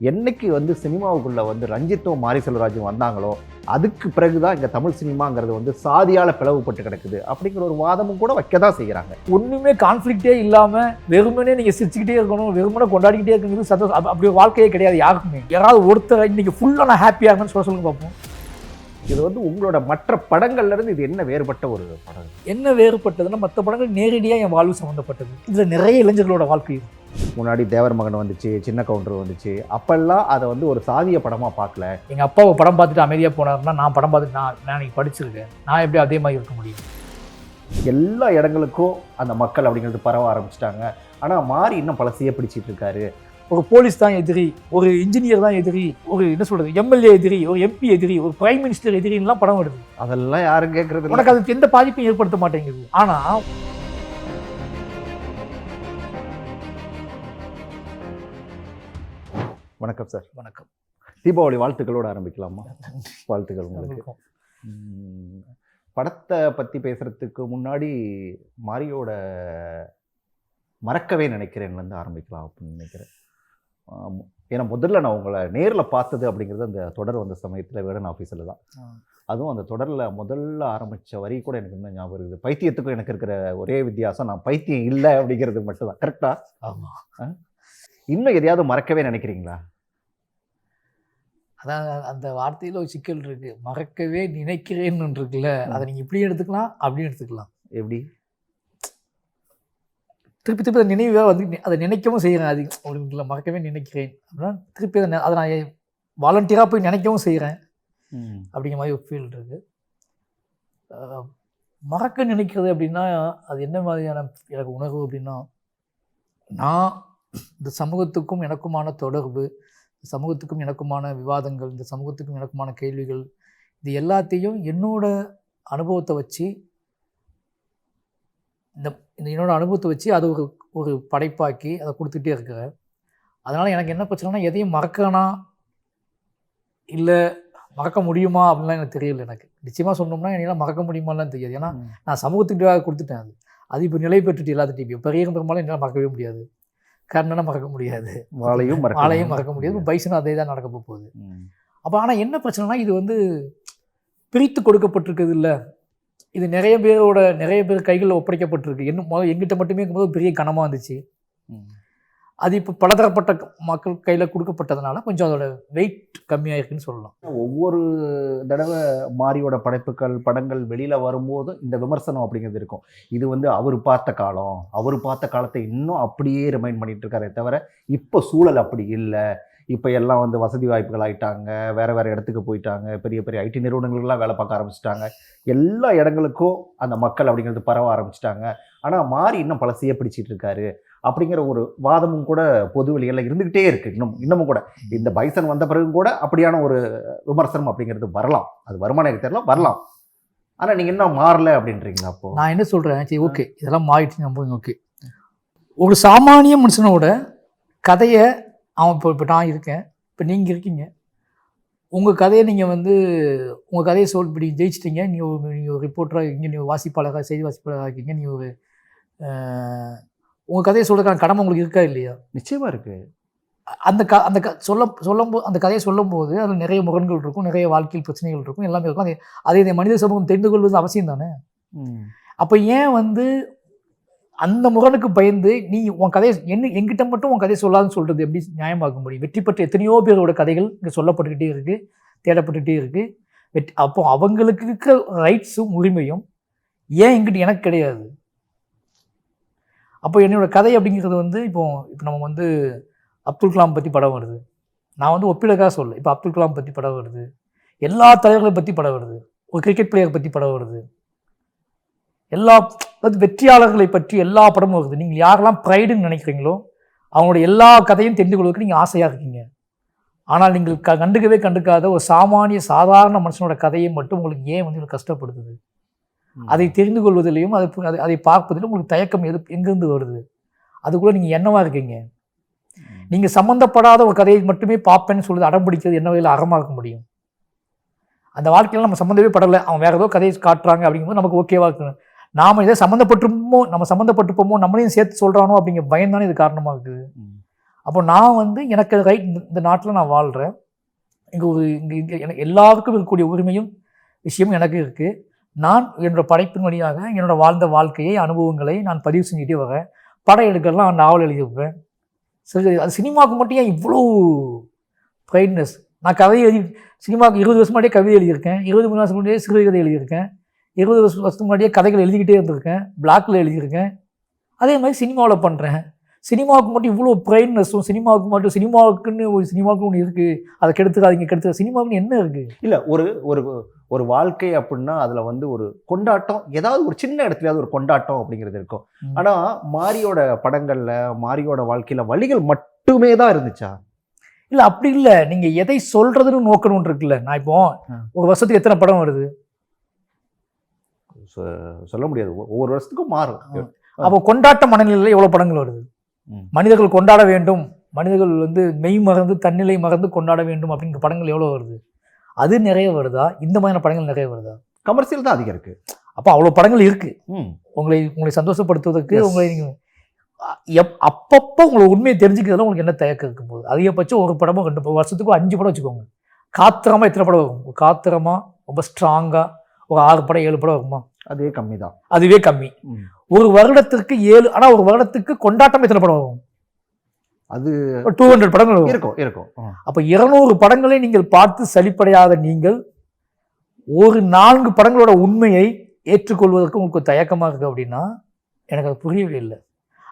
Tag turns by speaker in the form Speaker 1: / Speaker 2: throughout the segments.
Speaker 1: என்னைக்கு வந்து சினிமாவுக்குள்ள வந்து ரஞ்சித்தும் மாரி செல்வராஜும் வந்தாங்களோ அதுக்கு பிறகுதான் இங்க தமிழ் சினிமாங்கிறது வந்து சாதியால பிளவுபட்டு கிடக்குது அப்படிங்கிற ஒரு வாதமும் கூட வைக்கதான் செய்யறாங்க.
Speaker 2: ஒண்ணுமே கான்ஃபிளிக்டே இல்லாம வெறுமனே நீங்க சிரிச்சுக்கிட்டே இருக்கணும், வெறுமனே கொண்டாடிக்கிட்டே இருக்கிறது சந்தோஷம். அப்படி ஒரு வாழ்க்கையே கிடையாது யாருக்குமே. யாராவது ஒருத்தர் இன்னைக்கு ஃபுல்லா நான் ஹாப்பியா இருக்கேன்னு சொல்லுங்க பார்ப்போம்.
Speaker 1: இது வந்து உங்களோட மற்ற படங்கள்ல இருந்து இது என்ன வேறுபட்ட ஒரு படம்?
Speaker 2: என்ன வேறுபட்டதுன்னா மற்ற படங்கள் நேரடியாக என் வாழ்வு சம்மந்தப்பட்டது. இதுல நிறைய இளைஞர்களோட வாழ்க்கை.
Speaker 1: முன்னாடி தேவர் மகன் வந்துச்சு, சின்ன கவுண்டர் வந்துச்சு, அப்பெல்லாம் அதை வந்து ஒரு சாதிய படமா பார்க்கல.
Speaker 2: எங்க அப்பாவை படம் பார்த்துட்டு அமைதியா போனாருன்னா நான் படம் பார்த்துட்டு நான் நீங்க படிச்சிருக்கேன், நான் எப்படி அதே மாதிரி இருக்க முடியும்?
Speaker 1: எல்லா இடங்களுக்கும் அந்த மக்கள் அப்படிங்கிறது பரவ ஆரம்பிச்சிட்டாங்க. ஆனா மாறி இன்னும் பழசையே பிடிச்சிட்டு இருக்காரு.
Speaker 2: ஒரு போலீஸ் தான் எதிரி, ஒரு இன்ஜினியர் தான் எதிரி, ஒரு என்ன சொல்றது எம்எல்ஏ எதிரி, ஒரு எம்பி எதிரி, ஒரு பிரைம் மினிஸ்டர் எதிரின்லாம் படம் வருது.
Speaker 1: அதெல்லாம் யாரும் கேட்கறது.
Speaker 2: உனக்கு அதுக்கு எந்த பாதிப்பையும் ஏற்படுத்த மாட்டேங்குது. ஆனா
Speaker 1: வணக்கம் சார்.
Speaker 2: வணக்கம்.
Speaker 1: தீபாவளி வாழ்த்துக்களோட ஆரம்பிக்கலாமா? வாழ்த்துக்கள் உங்களுக்கு. படத்தை பற்றி பேசுகிறதுக்கு முன்னாடி மாரியோட மறக்கவே நினைக்கிறேன்லேருந்து ஆரம்பிக்கலாம் அப்படின்னு நினைக்கிறேன். ஏன்னா முதல்ல நான் உங்களை நேரில் பார்த்தது அப்படிங்கிறது அந்த தொடர் வந்த சமயத்தில் வேடன் ஆஃபீஸில் தான். அதுவும் அந்த தொடரில் முதல்ல ஆரம்பித்த வரி கூட எனக்கு இன்னும் ஞாபகம் இருக்குது. பைத்தியத்துக்கும் எனக்கு இருக்கிற ஒரே வித்தியாசம் நான் பைத்தியம் இல்லை அப்படிங்கிறது மட்டும்தான். கரெக்டா?
Speaker 2: ஆமாம்.
Speaker 1: இன்னும் எதையாவது மறக்கவே நினைக்கிறீங்களா?
Speaker 2: அதான் அந்த வார்த்தையில் ஒரு சிக்கல் இருக்கு. மறக்கவே நினைக்கிறேன்னு இருக்குல்ல, அதை நீங்கள் இப்படி எடுத்துக்கலாம் அப்படின்னு எடுத்துக்கலாம்.
Speaker 1: எப்படி?
Speaker 2: திருப்பி திருப்பி அதை நினைவாக வந்து அதை நினைக்கவும் செய்கிறேன். அது அப்படின்ல மறக்கவே நினைக்கிறேன் அப்படின்னா திருப்பி அதை நான் வாலண்டியராக போய் நினைக்கவும் செய்கிறேன் அப்படிங்கிற மாதிரி ஒரு ஃபீல் இருக்குது. மறக்க நினைக்கிறது அப்படின்னா அது என்ன மாதிரியான எனக்கு உணர்வு அப்படின்னா, நான் இந்த சமூகத்துக்கும் எனக்குமான தொடர்பு, சமூகத்துக்கும் எனக்குமான விவாதங்கள், இந்த சமூகத்துக்கும் எனக்குமான கேள்விகள், இது எல்லாத்தையும் என்னோட அனுபவத்தை வச்சு இந்த என்னோட அனுபவத்தை வச்சு அது ஒரு படைப்பாக்கி அதை கொடுத்துட்டே இருக்கிறேன். அதனால் எனக்கு என்ன பிரச்சனைனா எதையும் மறக்கனா இல்லை மறக்க முடியுமா அப்படின்லாம் எனக்கு தெரியல. எனக்கு நிச்சயமாக சொன்னோம்னா என்னால் மறக்க முடியுமாலாம் தெரியாது. ஏன்னா நான் சமூகத்துக்கு கொடுத்துட்டேன். அது இப்போ நிலை பெற்றுட்டு எல்லாத்துட்டையும் இப்போ பெரிய பெரும்பாலும் என்னால் மறக்கவே முடியாது. கர்ணனை மறக்க முடியாது, வாழையும் மறக்க முடியாது, பைசனும் அதே தான் நடக்க போகுது. அப்போ ஆனால் என்ன பிரச்சனைனா இது வந்து பிரித்து கொடுக்கப்பட்டிருக்குது இல்லை, இது நிறைய பேர் கைகளில் ஒப்படைக்கப்பட்டிருக்கு. இன்னும் எங்கிட்ட மட்டுமே இருக்கும்போது பெரிய கனமாக இருந்துச்சு. அது இப்போ பலதரப்பட்ட மக்கள் கையில் கொடுக்கப்பட்டதுனால கொஞ்சம் அதோட வெயிட் கம்மியாக இருக்குன்னு சொல்லலாம்.
Speaker 1: ஒவ்வொரு தடவை மாரியோட படங்கள் வெளியில் வரும்போது இந்த விமர்சனம் அப்படிங்கிறது இருக்கும். இது வந்து அவர் பார்த்த காலத்தை இன்னும் அப்படியே ரிமைண்ட் பண்ணிட்டு இருக்காரே தவிர இப்போ சூழல் அப்படி இல்லை. இப்போ எல்லாம் வந்து வசதி வாய்ப்புகள் ஆகிட்டாங்க, வேறு இடத்துக்கு போயிட்டாங்க, பெரிய பெரிய ஐடி நிறுவனங்கள்லாம் வேலை பார்க்க ஆரம்பிச்சிட்டாங்க, எல்லா இடங்களுக்கும் அந்த மக்கள் அப்படிங்கிறது பரவ ஆரம்பிச்சிட்டாங்க. ஆனால் மாறி இன்னும் பழசையே பிடிச்சிட்டு இருக்காரு அப்படிங்கிற ஒரு வாதமும் கூட பொது வெளியெல்லாம் இருந்துகிட்டே இருக்கு. இன்னமும் கூட இந்த பைசன் வந்த பிறகு கூட அப்படியான ஒரு விமர்சனம் அப்படிங்கிறது வரலாம். அது வருமான எனக்கு தெரியல, வரலாம். ஆனால் நீங்கள் இன்னும் மாறல அப்படின்றீங்களா? அப்போ
Speaker 2: நான் என்ன சொல்கிறேன், சரி ஓகே இதெல்லாம் மாறிட்டு நம்புங்க. ஓகே, ஒரு சாமானிய மனுஷனோட கதையை அவன் இப்போ நான் இருக்கேன், இப்போ நீங்கள் இருக்கீங்க, உங்கள் கதையை நீங்கள் வந்து உங்கள் கதையை இப்படி ஜெயிச்சிட்டிங்க. நீங்கள் ஒரு ரிப்போர்ட்டராக இருக்கீங்க, நீங்கள் வாசிப்பாளராக செய்தி வாசிப்பாளராக இருக்கீங்க, நீங்கள் ஒரு உங்கள் கதையை சொல்கிறதுக்கான கடமை உங்களுக்கு இருக்கா இல்லையா?
Speaker 1: நிச்சயமாக இருக்குது.
Speaker 2: அந்த கதையை சொல்லும்போது அதில் நிறைய முரண்கள் இருக்கும், நிறைய வாழ்க்கையில் பிரச்சனைகள் இருக்கும், எல்லாமே இருக்கும். அதே மனித சமூகம் தெரிந்து கொள்வது அவசியம் தானே. அப்போ ஏன் வந்து அந்த முரணுக்கு பயந்து நீ உன் கதையை எங்கிட்ட மட்டும் உன் கதையை சொல்லாதுன்னு சொல்கிறது எப்படி நியாயமாக்க முடியும்? வெற்றி பெற்ற எத்தனையோ பேரோட கதைகள் இங்கே சொல்லப்பட்டுக்கிட்டே இருக்குது, தேடப்பட்டுக்கிட்டே இருக்குது. அப்போ அவங்களுக்கு இருக்கிற ரைட்ஸும் உரிமையும் ஏன் எங்கிட்ட எனக்கு கிடையாது? அப்போ என்னோடய கதை அப்படிங்கிறது வந்து இப்போ நம்ம வந்து அப்துல் கலாம் பற்றி படம் வருது, நான் வந்து ஒப்பிடக்காக சொல்ல, இப்போ அப்துல் கலாம் பற்றி படம் வருது, எல்லா தலைவர்களை பற்றி படம் வருது, ஒரு கிரிக்கெட் பிளேயர் பற்றி படம் வருது, வெற்றியாளர்களை பற்றி எல்லா படமும் வருது. நீங்கள் யாரெல்லாம் ப்ரைடுன்னு நினைக்கிறீங்களோ அவங்களோட எல்லா கதையும் தெரிந்து கொள்வதற்கு நீங்கள் ஆசையாக இருக்கீங்க. ஆனால் நீங்கள் கண்டுக்காத ஒரு சாதாரண மனுஷனோட கதையை மட்டும் உங்களுக்கு ஏன் வந்து கஷ்டப்படுத்துது? அதை தெரிந்து கொள்வதிலையும் அதை பார்ப்பதிலும் உங்களுக்கு தயக்கம் எங்கேருந்து வருது? அதுக்குள்ளே நீங்கள் என்னவா இருக்கீங்க? நீங்கள் சம்மந்தப்படாத ஒரு கதையை மட்டுமே பார்ப்பேன்னு சொல்லுறது அடம் பிடிக்கிறது என்ன வகையில் அறமாக இருக்க முடியும்? அந்த வாழ்க்கையில் நம்ம சம்மந்தமே படலை, அவன் வேறு ஏதோ கதையை காட்டுறாங்க அப்படிங்கும்போது நமக்கு ஓகேவா இருக்கணும். நாம் இதை சம்மந்தப்பட்டிருப்போமோ நம்மளையும் சேர்த்து சொல்கிறானோ அப்படிங்கிற பயம் தானே இது காரணமாக இருக்குது. அப்போ நான் வந்து எனக்கு ரைட், இந்த நாட்டில் நான் வாழ்கிறேன், இங்கே ஒரு இங்கே எனக்கு எல்லாருக்கும் இருக்கக்கூடிய உரிமையும் விஷயமும் எனக்கு இருக்குது. நான் என்னோட படைப்பின் வழியாக என்னோட வாழ்ந்த வாழ்க்கையை, அனுபவங்களை நான் பதிவு செஞ்சுட்டே வரேன். படம் எடுக்கலாம், நாவல் எழுதியிருப்பேன். சரி, அது சினிமாவுக்கு மட்டும் ஏன் இவ்வளோ ப்ரைட்னஸ்? நான் கவிதை எழுதி சினிமாவுக்கு 20 வருஷம் முன்னாடியே கவிதை எழுதியிருக்கேன், 23 வருஷம் முன்னாடியே சிறுகதை எழுதியிருக்கேன், 20 வருஷத்துக்கு முன்னாடியே கதைகள் எழுதிக்கிட்டே இருந்திருக்கேன், பிளாக்ல எழுதியிருக்கேன். அதே மாதிரி சினிமாவில் பண்ணுறேன். சினிமாவுக்கு மட்டும் இவ்வளோ ப்ரைட்னஸும், சினிமாவுக்குன்னு ஒரு சினிமாவுக்கு ஒன்று இருக்குது, அதை கெடுத்துக்காதீங்க. சினிமாவுக்குன்னு என்ன இருக்குது? இல்லை,
Speaker 1: ஒரு ஒரு ஒரு வாழ்க்கை அப்படின்னா அதில் வந்து ஒரு கொண்டாட்டம், ஏதாவது ஒரு சின்ன இடத்துலயாவது ஒரு கொண்டாட்டம் அப்படிங்கிறது இருக்கும். ஆனால் மாரியோட படங்களில், மாரியோட வாழ்க்கையில் வழிகள் மட்டுமே தான் இருந்துச்சா?
Speaker 2: இல்லை, அப்படி இல்லை. நீங்கள் எதை சொல்கிறதுன்னு நோக்கணும்னு இருக்குல்ல. நான் இப்போ ஒரு வருஷத்துக்கு எத்தனை படம் வருது
Speaker 1: சொல்ல முடியாது, ஒவ்வொரு வருஷத்துக்கும் மாறும்.
Speaker 2: அப்போ கொண்டாட்ட மனநிலையில் எவ்வளோ படங்கள் வருது? மனிதர்கள் கொண்டாட வேண்டும், மனிதர்கள் வந்து மெய் மறந்து தன்னிலை மறந்து கொண்டாட வேண்டும் அப்படிங்கிற படங்கள் எவ்வளோ வருது? அது நிறைய வருதா? இந்த மாதிரியான படங்கள் நிறைய வருதா?
Speaker 1: கமர்ஷியல் தான் அதிகம் இருக்குது.
Speaker 2: அப்போ அவ்வளோ படங்கள் இருக்குது உங்களை சந்தோஷப்படுத்துவதற்கு. உங்களை நீங்கள் அப்பப்போ உங்களை உண்மையை தெரிஞ்சுக்கிறதுல உங்களுக்கு என்ன தயக்கம் இருக்கும்போது, அதிகபட்சம் ஒரு படமோ 2 வருஷத்துக்கும் 5 படம் வச்சுக்கோங்க. காத்திரமா எத்தனை படம் வரும்? காத்திரமா ரொம்ப ஸ்ட்ராங்காக ஒரு 6 படம் 7 படம் வருமா?
Speaker 1: அதுவே கம்மி தான்.
Speaker 2: அதுவே கம்மி. ஒரு வருடத்திற்கு 7. ஆனால் ஒரு வருடத்துக்கு கொண்டாட்டம் எத்தனை படம் வரும்?
Speaker 1: அது
Speaker 2: 200 படங்கள்
Speaker 1: இருக்கும்.
Speaker 2: அப்போ 200 படங்களை நீங்கள் பார்த்து சலிப்படையாத நீங்கள் ஒரு 4 படங்களோட உண்மையை ஏற்றுக்கொள்வதற்கு உங்களுக்கு தயக்கமாக இருக்குது அப்படின்னா எனக்கு அது புரியவே இல்லை.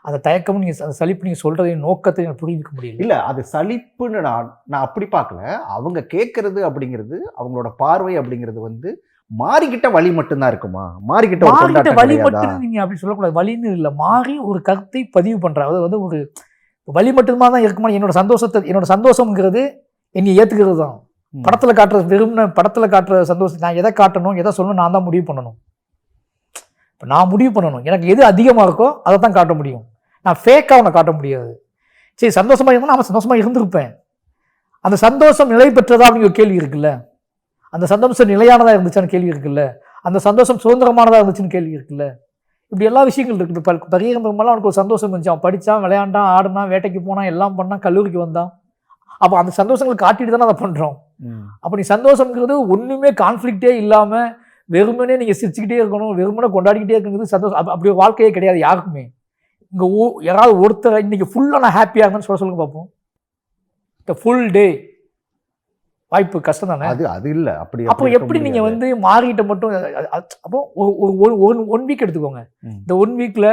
Speaker 2: அந்த தயக்கம், நீங்கள் அந்த சலிப்பு, நீங்கள் சொல்கிறதையும் நோக்கத்தை எனக்கு புரிஞ்சிக்க முடியல.
Speaker 1: இல்லை, அது சலிப்புன்னு நான் அப்படி பார்க்கல. அவங்க கேட்கறது அப்படிங்கிறது, அவங்களோட பார்வை அப்படிங்கிறது வந்து மாறிக்கிட்ட வழி மட்டும்தான் இருக்குமா? மாறிக்கிட்ட
Speaker 2: வழி மட்டும் நீங்கள் அப்படி சொல்லக்கூடாது. வழின்னு இல்லை, மாறி ஒரு கருத்தை பதிவு பண்ணுறாங்க. அது வந்து ஒரு வழி மட்டுமா தான் இருக்குமா? என்னோட சந்தோஷம்ங்கிறது என்னை ஏற்றுக்கிறது தான். படத்தில் காட்டுற சந்தோஷம், நான் எதை காட்டணும், எதை சொல்லணும், நான் தான் முடிவு பண்ணணும். இப்போ நான் முடிவு பண்ணணும், எனக்கு எது அதிகமாக இருக்கோ அதை தான் காட்ட முடியும். நான் ஃபேக்காக அவனை காட்ட முடியாது. சரி, சந்தோஷமாக இருந்தால் நான் சந்தோஷமாக இருந்திருப்பேன். அந்த சந்தோஷம் நிலை பெற்றதா அப்படிங்கிற கேள்வி இருக்குல்ல. அந்த சந்தோஷம் நிலையானதாக இருந்துச்சான்னு கேள்வி இருக்குல்ல. அந்த சந்தோஷம் சுதந்திரமானதாக இருந்துச்சுன்னு கேள்வி இருக்குல்ல. இப்படி எல்லா விஷயங்கள் இருக்குது. இப்போ பரியம்பெருமெல்லாம் அவனுக்கு ஒரு சந்தோஷம் இருந்துச்சு. அவன் படித்தான், விளையாண்டான், ஆடினான், வேட்டைக்கு போனான், எல்லாம் பண்ணான், கல்லூரிக்கு வந்தான். அப்போ அந்த சந்தோஷங்களை காட்டிட்டு தானே அதை பண்ணுறோம். அப்போ நீ சந்தோஷங்கிறது ஒன்றுமே கான்ஃப்ளிக்டே இல்லாமல் வெறுமனே நீங்கள் சிரிச்சுக்கிட்டே இருக்கணும், வெறுமனே கொண்டாடிக்கிட்டே இருக்கிறது சந்தோஷம். அப்படி ஒரு வாழ்க்கையே கிடையாது யாருக்குமே. இங்கே யாராவது ஒருத்தர் இன்றைக்கி ஃபுல்லாக நான் ஹாப்பியாக இருந்தேன்னு சொல்லுங்க பார்ப்போம். இந்த ஃபுல் டே வாய்ப்பு கஷ்டம் தானே.
Speaker 1: அது இல்லை.
Speaker 2: அப்போ எப்படி நீங்கள் வந்து மாறிக்கிட்ட மட்டும்? அப்போ ஒரு 1 வீக் எடுத்துக்கோங்க. இந்த 1 வீக்கில்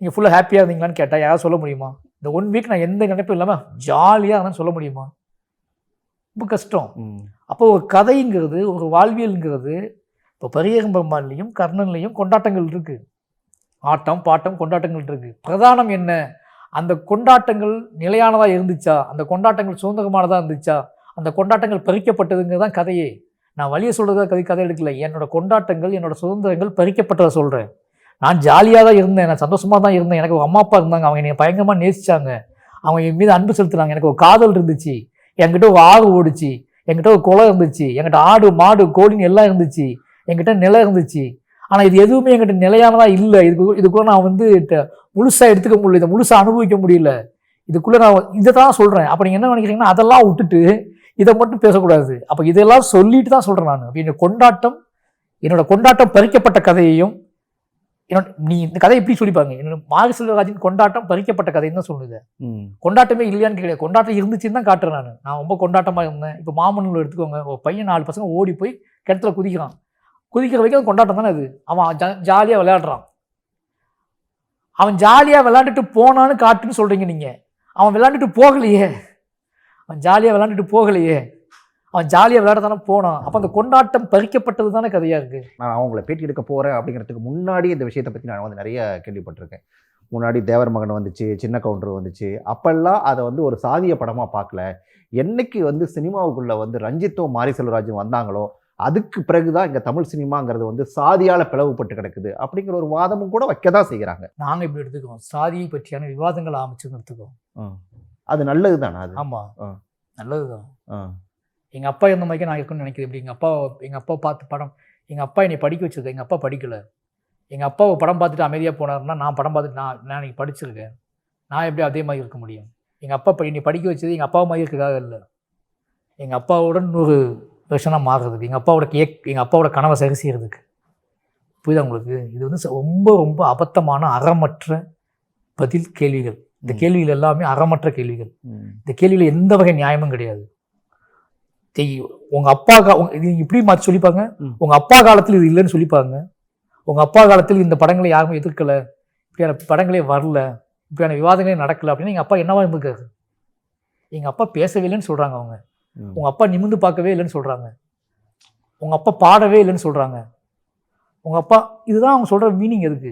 Speaker 2: நீங்கள் ஃபுல்லாக ஹாப்பியாக இருந்தீங்களான்னு கேட்டால் யாராவது சொல்ல முடியுமா? இந்த 1 வீக் நான் எந்த நினைப்பும் இல்லாமல் ஜாலியாக இருந்தேன்னு சொல்ல முடியுமா? ரொம்ப கஷ்டம். அப்போ ஒரு கதைங்கிறது, ஒரு வாழ்வியல்ங்கிறது, இப்போ பரியம்பெருமான்லையும் கர்ணன்லையும் கொண்டாட்டங்கள் இருக்குது. ஆட்டம் பாட்டம் கொண்டாட்டங்கள் இருக்குது. பிரதானம் என்ன? அந்த கொண்டாட்டங்கள் நிலையானதாக இருந்துச்சா? அந்த கொண்டாட்டங்கள் சுதந்திரமானதாக இருந்துச்சா? அந்த கொண்டாட்டங்கள் பறிக்கப்பட்டதுங்கிறது தான் கதையே. நான் வழியை சொல்கிறதா கதை எடுக்கல. என்னோடய கொண்டாட்டங்கள், என்னோடய சுதந்திரங்கள் பறிக்கப்பட்டதை சொல்கிறேன். நான் ஜாலியாக தான் இருந்தேன், நான் சந்தோஷமாக தான் இருந்தேன். எனக்கு ஒரு அம்மா அப்பா இருந்தாங்க, அவங்க என்னை பயங்கரமாக நேசித்தாங்க, அவங்க என் மீது அன்பு செலுத்துனாங்க. எனக்கு ஒரு காதல் இருந்துச்சு, என்கிட்ட ஒரு ஆறு ஓடிச்சு, என்கிட்ட ஒரு குளம் இருந்துச்சு, என்கிட்ட ஆடு மாடு கோழின்னு எல்லாம் இருந்துச்சு, என்கிட்ட நிலம் இருந்துச்சு. ஆனால் இது எதுவுமே என்கிட்ட நிலையானதாக இல்லை. இதுக்குள்ளே நான் வந்து முழுசாக எடுத்துக்க முடியல, இதை முழுசாக அனுபவிக்க முடியல. இதுக்குள்ளே நான் இதை தான் சொல்கிறேன். அப்போ நீங்கள் என்ன நினைக்கிறீங்கன்னா அதெல்லாம் விட்டுட்டு இதை மட்டும் பேசக்கூடாது. அப்போ இதெல்லாம் சொல்லிட்டு தான் சொல்கிறேன் நான். அப்போ என்னோட கொண்டாட்டம் பறிக்கப்பட்ட கதையையும் நீ இந்த கதை எப்படி சொல்லிப்பாங்க? என்னோட மாரி செல்வராஜின் கொண்டாட்டம் பறிக்கப்பட்ட கதைன்னு தான் சொல்லுது. கொண்டாட்டமே இல்லையான்னு கிடையாது, கொண்டாட்டம் இருந்துச்சுன்னு தான் காட்டுறேன் நான் ரொம்ப கொண்டாட்டமாக இருந்தேன். இப்போ மாமன்னூர் எடுத்துக்கோங்க, ஒரு பையன் 4 பசங்க ஓடி போய் கிணத்துல குதிக்கிறான். குதிக்கிற வரைக்கும் கொண்டாட்டம் தானே அது. அவன் ஜாலியாக விளையாடுறான். அவன் ஜாலியாக விளையாண்டுட்டு போனான்னு காட்டுன்னு சொல்கிறீங்க நீங்கள். அவன் விளையாண்டுட்டு போகலையே, அவன் ஜாலியாக விளையாட தானே போனான். அப்போ அந்த கொண்டாட்டம் பறிக்கப்பட்டது தானே கதையாக இருக்குது.
Speaker 1: நான் அவங்கள பேட்டி எடுக்க போகிறேன் அப்படிங்கிறதுக்கு முன்னாடி இந்த விஷயத்தை பற்றி நான் வந்து நிறைய கேள்விப்பட்டிருக்கேன். முன்னாடி தேவர் மகன் வந்துச்சு, சின்ன கவுண்டர் வந்துச்சு, அப்பெல்லாம் அதை வந்து ஒரு சாதிய படமாக பார்க்கல. என்னைக்கு வந்து சினிமாவுக்குள்ளே வந்து ரஞ்சித்தும் மாரி செல்வராஜும் வந்தாங்களோ அதுக்கு பிறகுதான் இங்கே தமிழ் சினிமாங்கிறது வந்து சாதியால் பிளவுபட்டு கிடக்குது அப்படிங்கிற ஒரு வாதமும் கூட வைக்க தான் செய்கிறாங்க.
Speaker 2: நாங்கள் இப்படி எடுத்துக்கோம், சாதியை பற்றியான விவாதங்கள் ஆரம்பிச்சுன்னு எடுத்துக்கோம்.
Speaker 1: அது நல்லது தானே? அது
Speaker 2: ஆமாம், நல்லது தான். எங்கள் அப்பா இருந்த மாதிரி நான் இருக்குன்னு நினைக்கிறேன். இப்படி எங்கள் அப்பா பார்த்து படம், எங்கள் அப்பா என்னை படிக்க வச்சுருக்கேன், எங்கள் அப்பா படிக்கலை. எங்கள் அப்பா படம் பார்த்துட்டு அமைதியாக போனார்னா நான் படம் பார்த்துட்டு நான் இன்னைக்கு படிச்சிருக்கேன். நான் எப்படி அதே மாதிரி இருக்க முடியும்? எங்கள் அப்பா என்னை படிக்க வச்சது எங்கள் அப்பா மாதிரி இருக்கிறதாக இல்லை, எங்கள் அப்பாவுடன் ஒரு வருஷனாக மாறுறதுக்கு, எங்கள் அப்பாவோட கனவை சரி செய்கிறதுக்கு. புரியுதா உங்களுக்கு? இது வந்து ரொம்ப ரொம்ப அபத்தமான அறமற்ற பதில் கேள்விகள். இந்த கேள்விகள் எல்லாமே அறமற்ற கேள்விகள். இந்த கேள்வியில் எந்த வகை நியாயமும் கிடையாது. உங்கள் அப்பா இது இப்படி மாற்றி சொல்லிப்பாங்க, உங்கள் அப்பா காலத்தில் இது இல்லைன்னு சொல்லிப்பாங்க, உங்கள் அப்பா காலத்தில் இந்த படங்களை யாருமே எதிர்க்கலை, இப்படியான படங்களே வரல, இப்படியான விவாதங்களே நடக்கலை அப்படின்னா எங்கள் அப்பா என்னவா இருந்திருக்காரு? எங்கள் அப்பா பேசவே இல்லைன்னு சொல்கிறாங்க அவங்க. உங்கள் அப்பா நிமிர்ந்து பார்க்கவே இல்லைன்னு சொல்கிறாங்க. உங்கள் அப்பா பாடவே இல்லைன்னு சொல்கிறாங்க. உங்கள் அப்பா இதுதான் அவங்க சொல்கிற மீனிங். எதுக்கு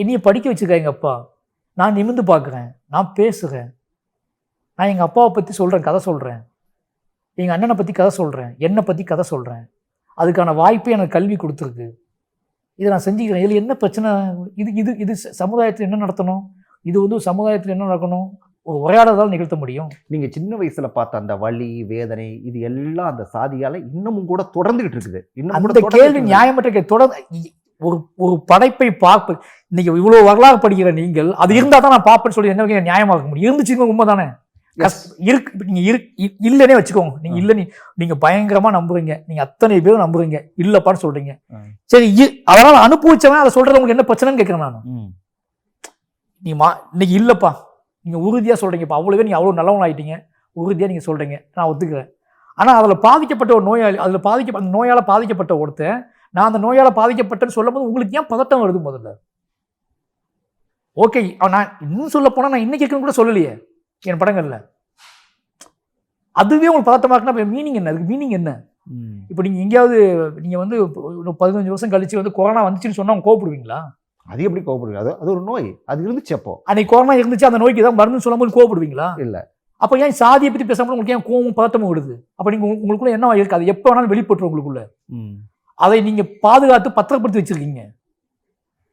Speaker 2: என்னையை படிக்க வச்சுருக்கேன் எங்கள் அப்பா, நான் நிமிர்ந்து பார்க்குறேன், நான் பேசுகிறேன், நான் எங்கள் அப்பாவை பற்றி சொல்கிறேன், கதை சொல்கிறேன், எங்கள் அண்ணனை பற்றி கதை சொல்கிறேன், என்னை பற்றி கதை சொல்கிறேன், அதுக்கான வாய்ப்பை எனக்கு கல்வி கொடுத்துருக்கு, இதை நான் செஞ்சுக்கிறேன். இதில் என்ன பிரச்சனை? இது சமுதாயத்தில் என்ன நடத்தணும், இது வந்து சமுதாயத்தில் என்ன நடக்கணும், ஒரு உரையாடல் நிகழ்த்த முடியும்.
Speaker 1: நீங்கள் சின்ன வயசில் பார்த்த அந்த வலி வேதனை இது எல்லாம் அந்த சாதியால் இன்னமும் கூட தொடர்ந்துகிட்டு இருக்குது.
Speaker 2: அந்த கேள்வி நியாயமற்ற தொடர்ந்து ஒரு படைப்பை பார்ப்ப. இன்னைக்கு இவ்வளோ வரலாறு படிக்கிற நீங்கள் அது இருந்தால் தான் நான் பார்ப்பேன்னு சொல்லி என்ன நியாயமாக இருக்க முடியும்? இருந்துச்சுங்க, உண்மை தானே. நீங்கள் இல்லைன்னே வச்சுக்கோங்க, நீங்கள் இல்லை, நீங்கள் பயங்கரமாக நம்புறீங்க, நீங்கள் அத்தனை பேரும் நம்புறீங்க, இல்லைப்பான்னு சொல்றீங்க. சரி, அதனால் அனுபவிச்சவன் அதை சொல்றது உங்களுக்கு என்ன பிரச்சனைன்னு கேட்குறேன் நான். இன்னைக்கு இல்லைப்பா, நீங்கள் உறுதியாக சொல்கிறீங்க, இப்போ அவ்வளோவே நீங்கள் அவ்வளோ நல்லவன் ஆகிட்டீங்க, உறுதியாக நீங்கள் சொல்கிறீங்க, நான் ஒத்துக்கிறேன். ஆனால் அதில் பாதிக்கப்பட்ட ஒரு நோயாளி, அந்த நோயால் பாதிக்கப்பட்ட ஒருத்தன், நான் அந்த நோயால் பாதிக்கப்பட்டேன்னு சொல்லும் போது உங்களுக்கு ஏன் பதட்டம் வருது? முதல்ல ஓகே, நான் இன்னும் சொல்ல போனால் நான் இன்னைக்கு கூட சொல்லலையே என் படங்களில், அதுவே உங்களுக்கு பதட்டமாக இருக்குன்னா மீனிங் என்ன? அதுக்கு மீனிங் என்ன? இப்போ நீங்கள் எங்கேயாவது நீங்கள் வந்து 15 வருஷம் கழிச்சு வந்து கொரோனா வந்துச்சுன்னு சொன்னால் அவங்க கோவப்படுவீங்களா? அது
Speaker 1: எப்படி கோவப்படுவீங்க? அது ஒரு நோய், அது இருந்துச்சு. அப்போ
Speaker 2: அன்னைக்கு கொரோனா இருந்துச்சு, அந்த நோய்க்கு தான் மருந்து சொல்லும்போது கோவப்படுவீங்களா?
Speaker 1: இல்லை.
Speaker 2: அப்போ ஏன் சாதியை பற்றி பேசும்போது உங்களுக்கு ஏன் கோவமும் பதட்டமும் விடுது? அப்போ நீங்கள் உங்களுக்குள்ள என்ன இருக்கு? அது எப்போ வேணாலும் வெளிப்பட்டுரும் உங்களுக்குள்ள. அதை நீங்கள் பாதுகாத்து பத்திரப்படுத்தி வச்சிருக்கீங்க,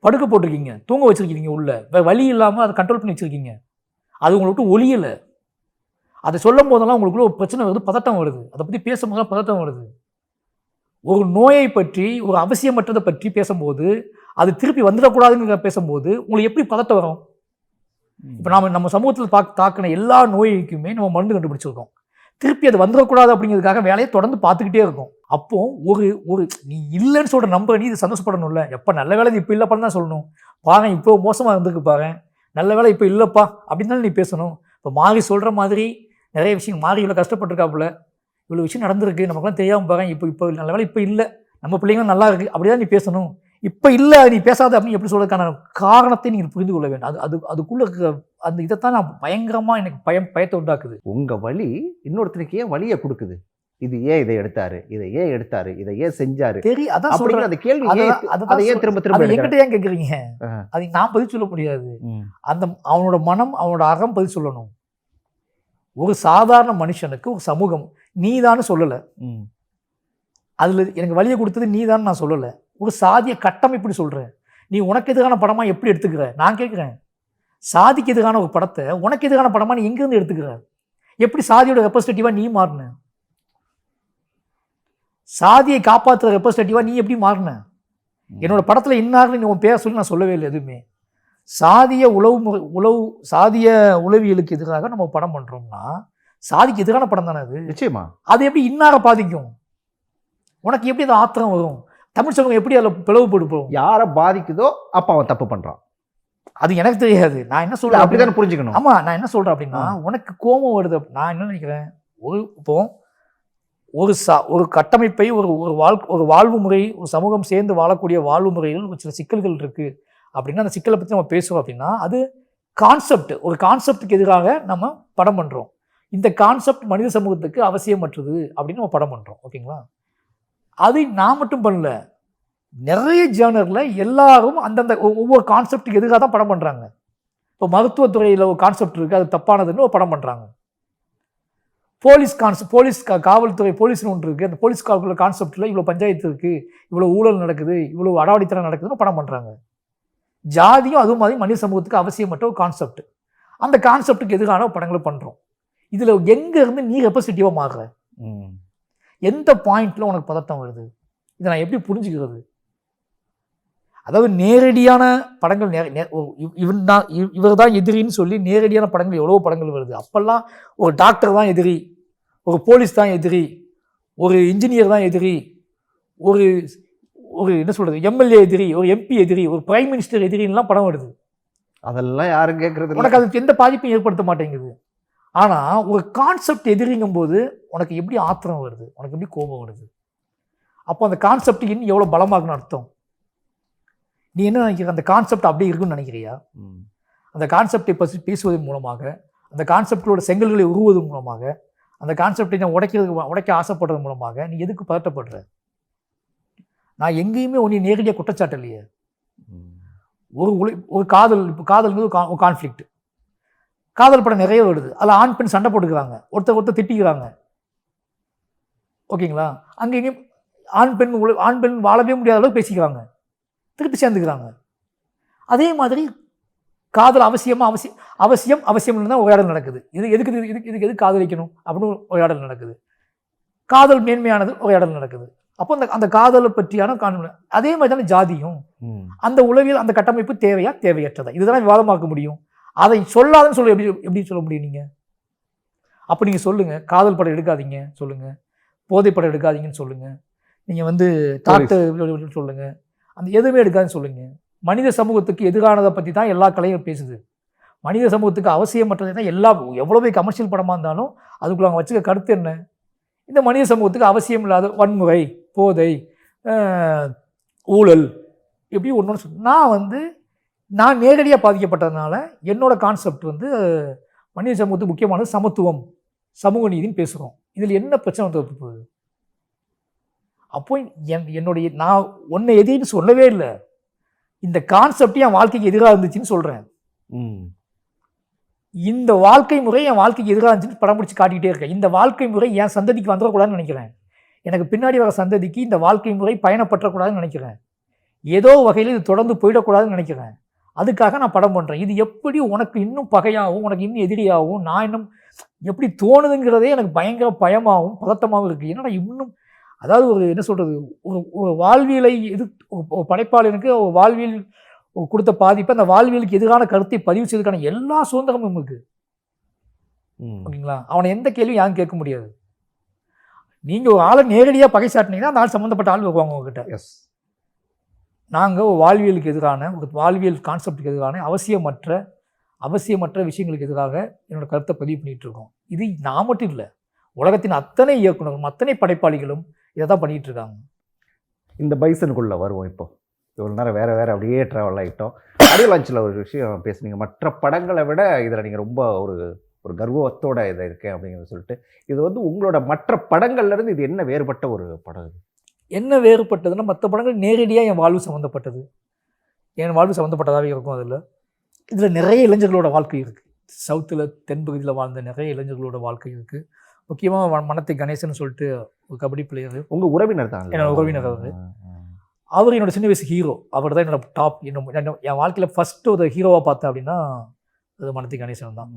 Speaker 2: படுக்க போட்டிருக்கீங்க, தூங்க வச்சிருக்கீங்க, உள்ள வலி இல்லாமல் அதை கண்ட்ரோல் பண்ணி வச்சிருக்கீங்க. அது உங்களுக்கு ஒளியலை. அதை சொல்லும் போதெல்லாம் உங்களுக்குள்ள ஒரு பிரச்சனை வருது, பதட்டம் வருது. அதை பற்றி பேசும்போதெல்லாம் பதட்டம் வருது. ஒரு நோயை பற்றி, ஒரு அவசியமற்றதை பற்றி பேசும்போது, அது திருப்பி வந்துடக்கூடாதுன்னு பேசும்போது உங்களுக்கு எப்படி பதட்டம் வரும்? இப்போ நம்ம சமூகத்தில் தாக்கின எல்லா நோய்க்குமே நம்ம மருந்து கண்டுபிடிச்சிருக்கோம். திருப்பி அது வந்துடக்கூடாது அப்படிங்கிறதுக்காக வேலையை தொடர்ந்து பார்த்துக்கிட்டே இருக்கும். அப்போ ஒரு நீ இல்லைன்னு சொல்கிற நம்ப நீ இது சந்தோஷப்படணும்ல. எப்போ நல்ல வேலை இப்போ இல்லைப்பான்னு தான் சொல்லணும். பாருங்க இப்போ மோசமாக இருந்திருக்கு பாருங்க, நல்ல வேலை இப்போ இல்லைப்பா அப்படின்னு நீ பேசணும். இப்போ மாறி சொல்கிற மாதிரி நிறைய விஷயம், மாறி இவ்வளோ கஷ்டப்பட்டுருக்காப்புல, இவ்வளோ விஷயம் நடந்திருக்கு, நமக்குலாம் தெரியாமல் பாருங்க, இப்போ நல்ல வேலை இப்போ இல்லை, நம்ம பிள்ளைங்களும் நல்லா இருக்குது, அப்படி தான் நீ பேசணும். இப்போ இல்லை நீ பேசாத அப்படின்னு எப்படி சொல்கிறதுக்கான காரணத்தை நீங்கள் புரிந்து கொள்ள வேண்டும். அதுக்குள்ளே இருக்க அந்த இதைத்தான் நான் பயங்கரமாக எனக்கு பயத்தை உண்டாக்குது.
Speaker 1: உங்கள் வழி இன்னொருத்தருக்கு ஏன் வழியை கொடுக்குது? இது ஏன் இதை எடுத்தாரு, இதை ஏன் எடுத்தாரு, இதை ஏன் செஞ்சாரு,
Speaker 2: தெரியும். அதான் சொல்றேன், அந்த கேள்வி
Speaker 1: ஏன் திரும்ப
Speaker 2: என்கிட்ட ஏன் கேட்குறீங்க? அதை நான் பதில் சொல்ல முடியாது. அவனோட மனம், அவனோட அகம் பதில் சொல்லணும். ஒரு சாதாரண மனுஷனுக்கு ஒரு சமூகம் நீதான்னு சொல்லலை, அதில் எனக்கு வழியை கொடுத்தது நீதான்னு நான் சொல்லலை. ஒரு சாதிய கட்டமைப்பு சொல்கிறேன், நீ உனக்கு எதிரான படமாக எப்படி எடுத்துக்கிற? நான் கேட்குறேன், சாதிக்கு எதிரான ஒரு படத்தை உனக்கு எதிரான படமாக நீ எங்கேருந்து எடுத்துக்கிற? எப்படி சாதியோட ரெப்ரஸன்டேட்டிவாக நீ மாறின? சாதியை காப்பாற்றுற ரெப்ரஸன்டேட்டிவாக நீ எப்படி மாறின? என்னோட படத்தில் இன்னாருன்னு நீ உன் பேரை சொல்லி நான் சொல்லவே இல்லை எதுவுமே. சாதிய சாதிய உளவியலுக்கு எதிராக நம்ம படம் பண்ணுறோம்னா சாதிக்கு எதிரான படம் தானே அது.
Speaker 1: நிச்சயமா.
Speaker 2: அது எப்படி இன்னாரை பாதிக்கும்? உனக்கு எப்படி அது ஆத்திரம் வரும்? தமிழ் சமூகம் எப்படி அதில் பிளவுபடுப்போம்? யாரை பாதிக்குதோ அப்போ அவன் தப்பு பண்ணுறான், அது எனக்கு தெரியாது. நான் என்ன சொல்கிறேன் அப்படிதான் புரிஞ்சுக்கணும். ஆமாம், நான் என்ன சொல்கிறேன் அப்படின்னா, உனக்கு கோபம் வருது. நான் என்ன நினைக்கிறேன், இப்போ ஒரு கட்டமைப்பை, ஒரு வாழ்வு முறை, ஒரு சமூகம் சேர்ந்து வாழக்கூடிய வாழ்வு முறையில் ஒரு சில சிக்கல்கள் இருக்குது அப்படின்னா, அந்த சிக்கலை பற்றி நம்ம பேசுகிறோம் அப்படின்னா, அது ஒரு கான்செப்டுக்கு எதிராக நம்ம படம் பண்ணுறோம். இந்த கான்செப்ட் மனித சமூகத்துக்கு அவசியமற்றது அப்படின்னு நம்ம படம் பண்ணுறோம். ஓகேங்களா? அது நான் மட்டும் பண்ணல, நிறைய ஜேர்னரில் எல்லாரும் அந்தந்த ஒவ்வொரு கான்செப்டுக்கு எதிராக தான் படம் பண்ணுறாங்க. இப்போ மருத்துவத்துறையில் ஒரு கான்செப்ட் இருக்குது, அது தப்பானதுன்னு ஒரு படம் பண்ணுறாங்க. போலீஸ் காவல்துறை போலீஸ்னு ஒன்று இருக்குது, அந்த போலீஸ் கான்செப்டில் இவ்வளோ பஞ்சாயத்து இருக்குது, இவ்வளோ ஊழல் நடக்குது, இவ்வளோ அடாவடித்தனம் நடக்குதுன்னு படம் பண்ணுறாங்க. ஜாதியும் அது மாதிரி மனித சமூகத்துக்கு அவசியமற்ற ஒரு கான்செப்ட். அந்த கான்செப்டுக்கு எதிரான படங்களை பண்ணுறோம். இதில் எங்கேருந்து நீ ரெப்ரஸன்டேட்டிவாக மாறுற? எந்த பாயிண்டில் உனக்கு பதட்டம் வருது? இதை நான் எப்படி புரிஞ்சுக்கிறது? அதாவது நேரடியான படங்கள் இவர் தான் எதிரின்னு சொல்லி நேரடியான படங்கள் எவ்வளோ படங்கள் வருது. அப்போல்லாம் ஒரு டாக்டர் தான் எதிரி, ஒரு போலீஸ் தான் எதிரி, ஒரு இன்ஜினியர் தான் எதிரி, ஒரு ஒரு என்ன சொல்கிறது எம்எல்ஏ எதிரி, ஒரு எம்பி எதிரி, ஒரு பிரைம் மினிஸ்டர் எதிரின்லாம் படம் வருது.
Speaker 1: அதெல்லாம் யாரும் கேட்கறது
Speaker 2: உனக்கு அது எந்த பாதிப்பையும் ஏற்படுத்த மாட்டேங்குது. ஆனால் ஒரு கான்செப்ட் எதிரிங்கும் போது உனக்கு எப்படி ஆத்திரம் வருது, உனக்கு எப்படி கோபம் வருது. அப்போ அந்த கான்செப்ட் இன்னும் எவ்வளோ பலமாகுன்னு அர்த்தம். நீ என்ன நினைக்கிற, அந்த கான்செப்ட் அப்படி இருக்குன்னு நினைக்கிறியா? அந்த கான்செப்டை பற்றி பேசுவதன் மூலமாக, அந்த கான்செப்டோட செங்கல்களை உருவதன் மூலமாக, அந்த கான்செப்டை நான் உடைக்க ஆசைப்படுறது மூலமாக நீ எதுக்கு பதட்டப்படுற? நான் எங்கேயுமே உன்னை நேரடியாக குற்றச்சாட்டு இல்லையே. ஒரு காதல், இப்போ காதல்ங்கிறது ஒரு கான்ஃப்ளிக்ட். காதல் படம் நிறைய வருது, அதில் ஆண் பெண் சண்டை போட்டுக்கிறாங்க, ஒருத்தர் திட்டிக்கிறாங்க. ஓகேங்களா? அங்கே இங்கேயும் ஆண் பெண் வாழவே முடியாத அளவுக்கு பேசிக்கிறாங்க, திருப்பி சேர்ந்துக்கிறாங்க. அதே மாதிரி காதல் அவசியம் தான் உரையாடல் நடக்குது. இதுக்கு காதலிக்கணும் அப்படின்னு உரையாடல் நடக்குது. காதல் மேன்மையானது உரையாடல் நடக்குது. அப்போ அந்த காதலை பற்றியான அதே மாதிரி தானே ஜாதியும். அந்த உளவியல், அந்த கட்டமைப்பு தேவையா தேவையற்றதா, இதுதான் விவாதமாக்க முடியும். அதை சொல்லாதுன்னு சொல்ல எப்படி சொல்ல முடியும் நீங்கள்? அப்போ நீங்கள் சொல்லுங்கள், காதல் படம் எடுக்காதீங்க சொல்லுங்கள், போதை படம் எடுக்காதீங்கன்னு சொல்லுங்கள், நீங்கள் டாக்டர் சொல்லுங்கள், அந்த எதுவுமே எடுக்காதுன்னு சொல்லுங்கள். மனித சமூகத்துக்கு எதிரானதை பற்றி தான் எல்லா கலையும் பேசுது. மனித சமூகத்துக்கு அவசியமற்றதை தான் எவ்வளோ கமர்ஷியல் படமாக இருந்தாலும் அதுக்குள்ள அவங்க வச்சுக்க கருத்து என்ன? இந்த மனித சமூகத்துக்கு அவசியம் இல்லாத வன்முறை, போதை, ஊழல், எப்படி ஒன்று சொல்லு. நான் நேரடியாக பாதிக்கப்பட்டதுனால என்னோட கான்செப்ட் மனித சமூகத்துக்கு முக்கியமானது சமத்துவம், சமூக நீதினு பேசுகிறோம். இதில் என்ன பிரச்சனை வந்து போகுது? அப்போ நான் ஒன்றை எதிர்ன்னு சொல்லவே இல்லை, இந்த கான்செப்ட் என் வாழ்க்கைக்கு எதிராக இருந்துச்சுன்னு சொல்கிறேன். இந்த வாழ்க்கை முறை என் வாழ்க்கைக்கு எதிராக இருந்துச்சுன்னு படம் பிடிச்சி காட்டிக்கிட்டே இருக்கேன். இந்த வாழ்க்கை முறை என் சந்ததிக்கு வந்துடக்கூடாதுன்னு நினைக்கிறேன். எனக்கு பின்னாடி வர சந்ததிக்கு இந்த வாழ்க்கை முறை பயணப்பற்றக்கூடாதுன்னு நினைக்கிறேன். ஏதோ வகையில் இது தொடர்ந்து போயிடக்கூடாதுன்னு நினைக்கிறேன். அதுக்காக நான் படம் பண்ணுறேன். இது எப்படி உனக்கு இன்னும் பகையாகவும், உனக்கு இன்னும் எதிரியாகவும், நான் இன்னும் எப்படி தோணுதுங்கிறதே எனக்கு பயங்கர பயமாகவும் பதட்டமாகவும் இருக்குது. என்னடா இன்னும், அதாவது ஒரு என்ன சொல்கிறது, ஒரு வாழ்வியலை ஒரு படைப்பாளனுக்கு ஒரு வாழ்வியல் கொடுத்த பாதிப்பை, அந்த வாழ்வியலுக்கு எதிரான கருத்தை பதிவு செய்வதற்கான எல்லா சுதந்திரமும் இருக்குது. ஓகேங்களா? அவனை எந்த கேள்வியும் யாரும் கேட்க முடியாது. நீங்கள் ஒரு ஆளை நேரடியாக பகை சாட்டினீங்கன்னா அந்த ஆள் சம்மந்தப்பட்ட ஆள் வருவாங்க உங்ககிட்ட. எஸ், நாங்கள் ஒரு வாழ்வியலுக்கு எதிரான, ஒரு வாழ்வியல் கான்செப்டுக்கு எதிரான அவசியமற்ற விஷயங்களுக்கு எதிராக என்னோடய கருத்தை பதிவு பண்ணிகிட்டு இருக்கோம். இது நான் மட்டும் இல்லை, உலகத்தின் அத்தனை இயக்குநர்களும் அத்தனை படைப்பாளிகளும் இதை தான் பண்ணிகிட்டு இருக்காங்க.
Speaker 1: இந்த பைசனுக்குள்ளே வருவோம். இப்போ இவ்வளோ நேரம் வேறு அப்படியே ட்ராவல் ஆகிட்டோம். ஆடியோ லான்ச்சில் ஒரு விஷயம் பேசுனீங்க, மற்ற படங்களை விட இதில் நீங்கள் ரொம்ப ஒரு கர்வத்தோடு இதை இருக்கேன் அப்படிங்கிறத சொல்லிட்டு, இது உங்களோட மற்ற படங்கள்லேருந்து இது என்ன வேறுபட்ட ஒரு படம்? இது
Speaker 2: என்ன வேறுபட்டதுன்னா, மற்ற படங்கள் நேரடியாக என் வாழ்வு சம்மந்தப்பட்டது, என் வாழ்வு சம்மந்தப்பட்டதாகவே இருக்கும். இதில் நிறைய இளைஞர்களோட வாழ்க்கை இருக்குது. சவுத்தில் தென்பகுதியில் வாழ்ந்த நிறைய இளைஞர்களோட வாழ்க்கை இருக்குது. முக்கியமாக மனத்தை கணேசன் சொல்லிட்டு ஒரு கபடி பிளேயர், உங்கள்
Speaker 1: உறவினர் தான்,
Speaker 2: என்னோட உறவினர். அவர் என்னோட சின்ன வயசு ஹீரோ. அவர் தான் என்னோட டாப். என் வாழ்க்கையில் ஃபஸ்ட்டு ஒரு ஹீரோவாக பார்த்தேன் அப்படின்னா அது மனத்தை கணேசன் தான்.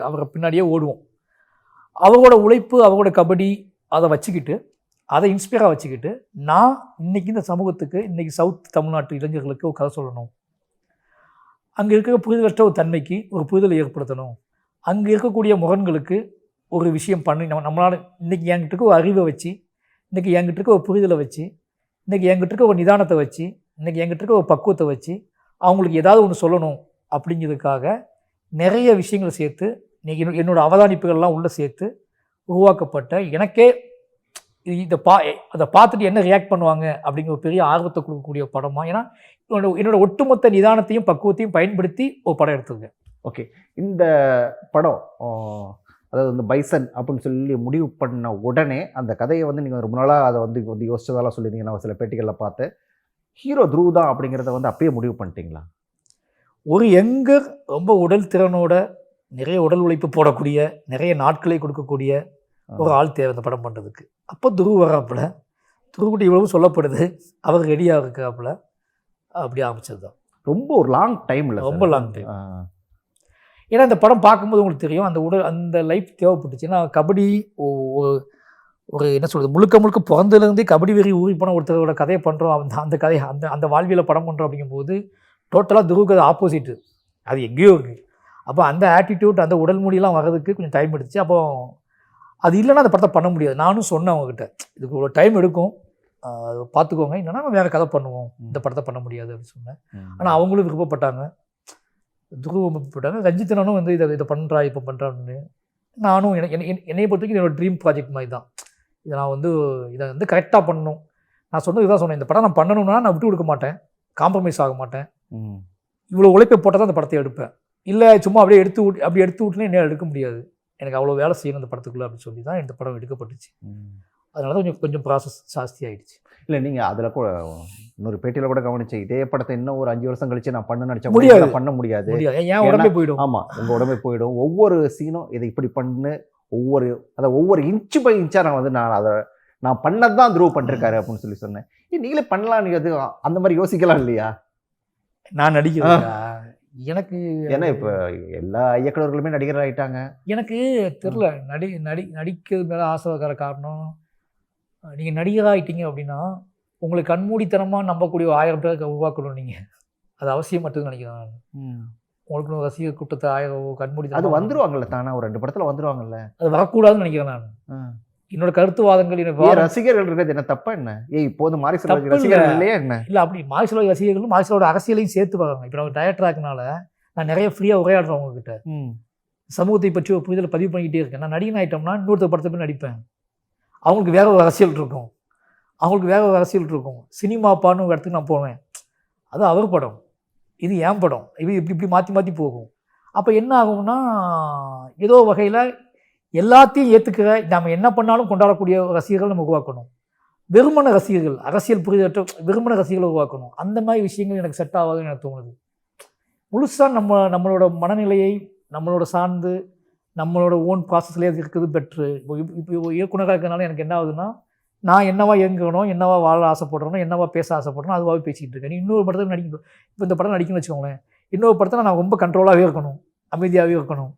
Speaker 2: அவரை பின்னாடியே ஓடுவோம். அவரோட உழைப்பு, அவரோட கபடி, அதை இன்ஸ்பயராக வச்சுக்கிட்டு நான் இன்றைக்கி இந்த சமூகத்துக்கு, இன்றைக்கி சவுத் தமிழ்நாட்டு இளைஞர்களுக்கு ஒரு கதை சொல்லணும். அங்கே இருக்கிற புரிதலற்ற ஒரு தன்மைக்கு ஒரு புரிதலை ஏற்படுத்தணும். அங்கே இருக்கக்கூடிய முரண்களுக்கு ஒரு விஷயம் பண்ணி நம்மளால் இன்றைக்கி என்கிட்ட இருக்க ஒரு அறிவை வச்சு, இன்றைக்கி என்கிட்ட இருக்க ஒரு புரிதலை வச்சு, இன்றைக்கி என்கிட்ட இருக்க ஒரு நிதானத்தை வச்சு, இன்றைக்கி என்கிட்ட இருக்க ஒரு பக்குவத்தை வச்சு அவங்களுக்கு ஏதாவது ஒன்று சொல்லணும் அப்படிங்கிறதுக்காக நிறைய விஷயங்களை சேர்த்து, இன்றைக்கி என்னோடய அவதானிப்புகள்லாம் உள்ளே சேர்த்து உருவாக்கப்பட்ட, எனக்கே அதை பார்த்துட்டு என்ன ரியாக்ட் பண்ணுவாங்க அப்படிங்கிற ஒரு பெரிய ஆர்வத்தை கொடுக்கக்கூடிய படமாக. ஏன்னா என்னோட ஒட்டுமொத்த நிதானத்தையும் பக்குவத்தையும் பயன்படுத்தி ஒரு படம் எடுத்துருக்கேன்.
Speaker 1: ஓகே, இந்த படம் அதாவது இந்த பைசன் அப்படின்னு சொல்லி முடிவு பண்ண உடனே அந்த கதையை நீங்கள் ரொம்ப நாளாக அதை யோசிச்சதெல்லாம் சொல்லியிருந்தீங்க. நான் சில பேட்டிகளில் பார்த்து, ஹீரோ துருவ் தான் அப்படிங்கிறத அப்பயே முடிவு பண்ணிட்டீங்களா?
Speaker 2: ஒரு யங்கர், ரொம்ப உடல் திறனோட, நிறைய உடல் உழைப்பு போடக்கூடிய, நிறைய நாட்களை கொடுக்கக்கூடிய ஒரு ஆள் தேவை இந்த படம் பண்ணுறதுக்கு. அப்போ துருவ் வர்றாப்புல, துருவ்கிட்ட இவ்வளவு சொல்லப்படுது, அவர் ரெடியாக இருக்காப்புல, அப்படி ஆரம்பிச்சது தான்.
Speaker 1: ரொம்ப ஒரு லாங் டைமில்,
Speaker 2: ரொம்ப லாங் டைம். ஏன்னா இந்த படம் பார்க்கும்போது உங்களுக்கு தெரியும், அந்த லைஃப் தேவைப்பட்டுச்சு. ஏன்னா கபடி ஒரு என்ன சொல்கிறது, முழுக்க முழுக்க பிறந்ததுலேருந்தே கபடி வெறி ஊறி போன ஒருத்தரோட கதையை பண்ணுறோம், அந்த அந்த கதையை அந்த அந்த வாழ்வியலை படம் பண்ணுறோம் அப்படிங்கும்போது டோட்டலாக துருவுக்கு அது ஆப்போசிட்டு, அது எங்கேயோ இருக்குது. அப்போ அந்த ஆட்டிடியூட், அந்த உடல் மொழியெல்லாம் வர்றதுக்கு கொஞ்சம் டைம் எடுத்துச்சு. அப்போ அது இல்லைன்னா அந்த படத்தை பண்ண முடியாது. நானும் சொன்னேன் அவங்ககிட்ட, இதுக்கு ஒரு டைம் எடுக்கும், அது பார்த்துக்கோங்க, இல்லைன்னா நம்ம வேறு கதை பண்ணுவோம், இந்த படத்தை பண்ண முடியாது அப்படின்னு சொன்னேன். ஆனால் அவங்களும் விருப்பப்பட்டாங்க, துருவ விருப்பப்பட்டாங்க. ரஞ்சித்தனும் வந்து இதை பண்ணுறா இப்போ பண்ணுறான்னு. நானும் என்னையை பொறுத்த வரைக்கும் என்னோட ட்ரீம் ப்ராஜெக்ட் மாதிரி தான். இதை நான் வந்து இதை வந்து கரெக்டாக பண்ணணும். நான் சொன்னது இதுதான் சொன்னேன், இந்த படம் நான் பண்ணணும்னா நான் விட்டு கொடுக்க மாட்டேன், காம்ப்ரமைஸ் ஆக மாட்டேன், இவ்வளோ உழைப்பை போட்டால் தான் அந்த படத்தை எடுப்பேன். இல்லை சும்மா அப்படியே எடுத்து விட்டுனே என்னால் எடுக்க முடியாது, எனக்கு அவ்வளோ வேலை செய்யணும் இந்த படத்துக்குள்ளே அப்படின்னு சொல்லி தான் இந்த படம் எடுக்கப்பட்டுச்சு. அதனால தான் கொஞ்சம் ப்ராசஸ் ஜாஸ்தி ஆகிடுச்சு.
Speaker 1: இல்லை நீங்கள் அதில் கூட இன்னொரு பேட்டியில் கூட கவனிச்சேன், இதே படத்தை இன்னும் ஒரு 5 வருஷம் கழிச்சு நான் நினச்சா
Speaker 2: முடியாது,
Speaker 1: பண்ண முடியாது,
Speaker 2: ஏன் உடம்பே போயிடும்.
Speaker 1: ஆமாம், உங்கள் உடம்பே போயிடும். ஒவ்வொரு சீனும் இதை இப்படி பண்ணு, ஒவ்வொரு இன்ச்சு பை இன்ச்சாக நான் வந்து நான் பண்ணது தான் துருவ் பண்ணிருக்காரு அப்படின்னு சொல்லி சொன்னேன். நீங்களே பண்ணலாம், நீங்கள் அது அந்த மாதிரி யோசிக்கலாம் இல்லையா?
Speaker 2: நான் நடிக்கிறேன், எனக்கு
Speaker 1: ஏன்னா இப்போ எல்லா இயக்குநர்களுமே நடிகர் ஆகிட்டாங்க.
Speaker 2: எனக்கு தெரில, நடிக்கிறது மேலே ஆசை வைக்கிற காரணம், நீங்கள் நடிகராகிட்டீங்க அப்படின்னா உங்களுக்கு கண்மூடித்தனமாக நம்பக்கூடிய 1000 பேருக்கு உருவாக்கணும். நீங்கள் அது அவசியம் மட்டும் நினைக்கிறேன் நான். உங்களுக்கு ரசிகர் கூட்டத்தை 1000 கண்மூடி
Speaker 1: அது வந்துருவாங்கல்ல தானே, ஒரு 2 படத்தில் வந்துருவாங்கல்ல, அது
Speaker 2: வரக்கூடாதுன்னு நினைக்கிறேன் நான். என்னோட கருத்துவாதங்கள்
Speaker 1: ரசிகர்கள் இருக்கிறது என்ன தப்பா என்ன? இப்போது மாரி செல்வராஜ் ரசிகர்கள் இல்லையா என்ன?
Speaker 2: இல்லை, அப்படி மாரி செல்வராஜ் ரசிகர்களும் மாரி செல்வராஜ் அரசியலையும் சேர்த்து வராங்க. இப்போ நான் டைரக்டராக இருக்கனால நான் நிறைய ஃப்ரீயாக உரையாடுறேன் அவங்ககிட்ட, சமூகத்தை பற்றி ஒரு புரிதலை பதிவு பண்ணிக்கிட்டே இருக்கேன். நான் நடிகன் ஆகிட்டோம்னா இன்னொருத்தர் படத்தை போய் நடிப்பேன், அவங்களுக்கு வேற ஒரு அரசியல் இருக்கும், சினிமாப்பான்னு ஒரு இடத்துக்கு நான் போவேன், அது அவர் படம், இது என் படம், இது இப்படி மாற்றி போகும். அப்போ என்ன ஆகும்னா, ஏதோ வகையில் எல்லாத்தையும் ஏற்றுக்கிற, நம்ம என்ன பண்ணாலும் கொண்டாடக்கூடிய ரசிகர்கள் நம்ம உருவாக்கணும். வெறுமன ரசிகர்கள், அரசியல் புரிதற்ற வெறுமன ரசிகர்களை உருவாக்கணும். அந்த மாதிரி விஷயங்கள் எனக்கு செட் ஆகாதுன்னு எனக்கு தோணுது. முழுசாக நம்மளோட மனநிலையை நம்மளோட சார்ந்து நம்மளோட ஓன் ப்ராசஸ்லேயே இருக்கிறது பெட்ரு. இப்போ இயக்குனராக இருக்கிறனால எனக்கு என்ன ஆகுதுன்னா, நான் என்னவா இயங்கணும், என்னவா வாழ ஆசைப்படுறனோ, என்னவா பேச ஆசைப்படுறனோ அதுவாகவே பேசிக்கிட்டு இருக்கேன். இன்னொரு படத்தில் நடிக்கணும், இப்போ இந்த படம் நடிக்கணும்னு வச்சுக்கோங்களேன், இன்னொரு படத்தில் நான் ரொம்ப கண்ட்ரோலாகவே இருக்கணும், அமைதியாகவே இருக்கணும்.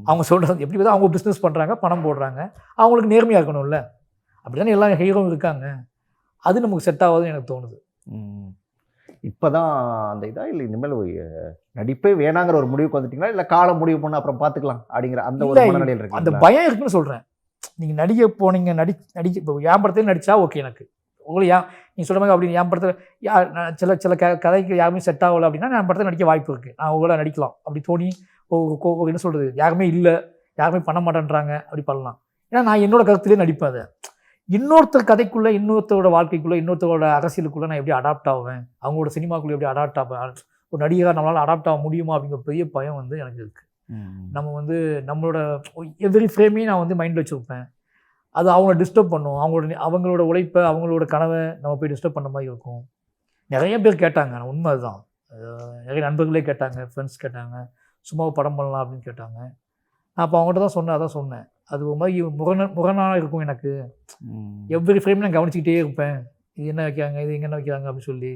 Speaker 2: அவங்க சொல்கிறது எப்படி பார்த்தா அவங்க பிஸ்னஸ் பண்ணுறாங்க, பணம் போடுறாங்க, அவங்களுக்கு நேர்மையாக இருக்கணும்ல. அப்படி தானே எல்லா ஹீரோவும் இருக்காங்க. அது நமக்கு செட் ஆகாதுன்னு எனக்கு தோணுது.
Speaker 1: இப்போ தான் அந்த இதாக இல்லை, இனிமேல் நடிப்பே வேணாங்கிற ஒரு முடிவுக்கு வந்துட்டீங்களா, இல்லை காலம் முடிவு பண்ண அப்புறம் பார்த்துக்கலாம் அப்படிங்கிற அந்த ஒரு மனநிலையில் இருக்கு?
Speaker 2: அந்த பயம் இருக்குன்னு சொல்கிறேன். நீங்கள் நடிக்க போனீங்க, நடிக்க இப்போ என் படத்தையும் நடித்தா ஓகே, எனக்கு உங்களுக்கு நீங்கள் சொல்கிற மாதிரி அப்படி என் படத்தில் சில கதைக்கு யாருமே செட் ஆகலை அப்படின்னா என் படத்தில் நடிக்க வாய்ப்பு இருக்குது, நான் உங்களை நடிக்கலாம். அப்படி தோணி என்ன சொல்கிறது, யாருமே இல்லை, யாருமே பண்ண மாட்டேன்றாங்க, அப்படி பண்ணலாம். ஏன்னா நான் என்னோட கருத்துலேயே நடிப்பேன். அதை இன்னொருத்தர் கதைக்குள்ளே, இன்னொருத்தரோட வாழ்க்கைக்குள்ளே, இன்னொருத்தரோட அரசியலுக்குள்ளே நான் எப்படி அடாப்ட் ஆவேன், அவங்களோட சினிமாக்குள்ளே எப்படி அடாப்ட் ஆவேன், ஒரு நடிகராக நம்மளால் அடாப்ட் ஆக முடியுமா அப்படிங்கிற பெரிய பயம் வந்து எனக்கு இருக்குது. நம்ம வந்து நம்மளோட எவ்ரி ஃப்ரேமையும் நான் வந்து மைண்டில் வச்சுருப்பேன், அது அவங்கள டிஸ்டர்ப் பண்ணும், அவங்களோட உழைப்பை, அவங்களோட கனவை நம்ம போய் டிஸ்டர்ப் பண்ண மாதிரி இருக்கும். நிறைய பேர் கேட்டாங்க, நான் உண்மை அதுதான், நிறைய நண்பர்களே கேட்டாங்க, ஃப்ரெண்ட்ஸ் கேட்டாங்க, சும்மா படம் பண்ணலாம் அப்படின்னு கேட்டாங்க. நான் அப்போ அவங்ககிட்ட தான் சொன்னேன், அது ஒரு மாதிரி முரணாக இருக்கும் எனக்கு. எவ்ரி ஃப்ரேம் நான் கவனிச்சிக்கிட்டே இருப்பேன், இது என்ன வைக்கிறாங்க, இது எங்கே என்ன வைக்கிறாங்க அப்படின்னு சொல்லி.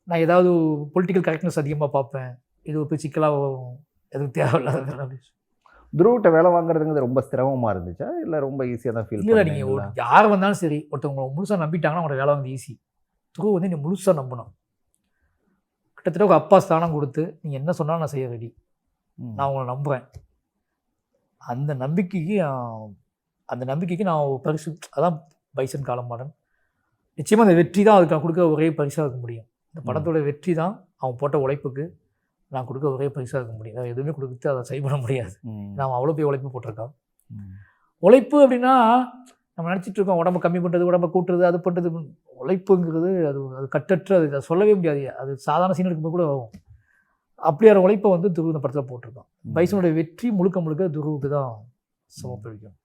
Speaker 2: நான் ஏதாவது பொலிட்டிக்கல் கரெக்ட்னஸ் அதிகமாக பார்ப்பேன், இது ஒரு சிக்கலாக வரும், எதுவும் தேவையில்லாத அப்படின்னு.
Speaker 1: துருவ்கிட்ட வேலை வாங்குறதுங்கிறது ரொம்ப சிரமமாக இருந்துச்சா, இல்லை ரொம்ப ஈஸியாக தான் ஃபீல்?
Speaker 2: இல்லை, நீங்கள் யார் வந்தாலும் சரி, ஒருத்தவங்க முழுசாக நம்பிட்டாங்கன்னா அவங்களோட வேலை வந்து ஈஸி. துருவ் வந்து நீ முழுசாக நம்பணும். கிட்டத்தட்ட ஒரு அப்பா ஸ்தானம் கொடுத்து நீங்கள் என்ன சொன்னாலும் நான் செய்ய ரெடி, நான் உங்களை நம்புகிறேன். அந்த நம்பிக்கைக்கு நான் ஒரு பரிசு, அதான் பைசன் காலமாடன். நிச்சயமாக அந்த வெற்றி தான் அதுக்கு நான் கொடுக்க ஒரே பரிசாக இருக்க முடியும். இந்த படத்தோட வெற்றி தான் அவன் போட்ட உழைப்புக்கு நான் கொடுக்க ஒரே பரிசாக இருக்க முடியும். நான் எதுவுமே கொடுத்து அதை சரி பண்ண முடியாது. நான் அவ்வளோ போய் உழைப்பு போட்டிருக்கான். உழைப்பு அப்படின்னா நம்ம நினச்சிட்டு இருக்கோம், உடம்பு கம்மி பண்ணுறது, உடம்பை கூட்டுறது, அது பண்ணுறது. உழைப்புங்கிறது அது கட்டற்ற, அது சொல்லவே முடியாது. அது சாதாரண சீன் எடுக்கும்போது கூட ஆகும். அப்படியான உழைப்பை வந்து துருவ் இந்த படத்தில் போட்டிருக்கான். பைசனுடைய வெற்றி முழுக்க துருவுக்கு தான் சமர்ப்பிக்கும்.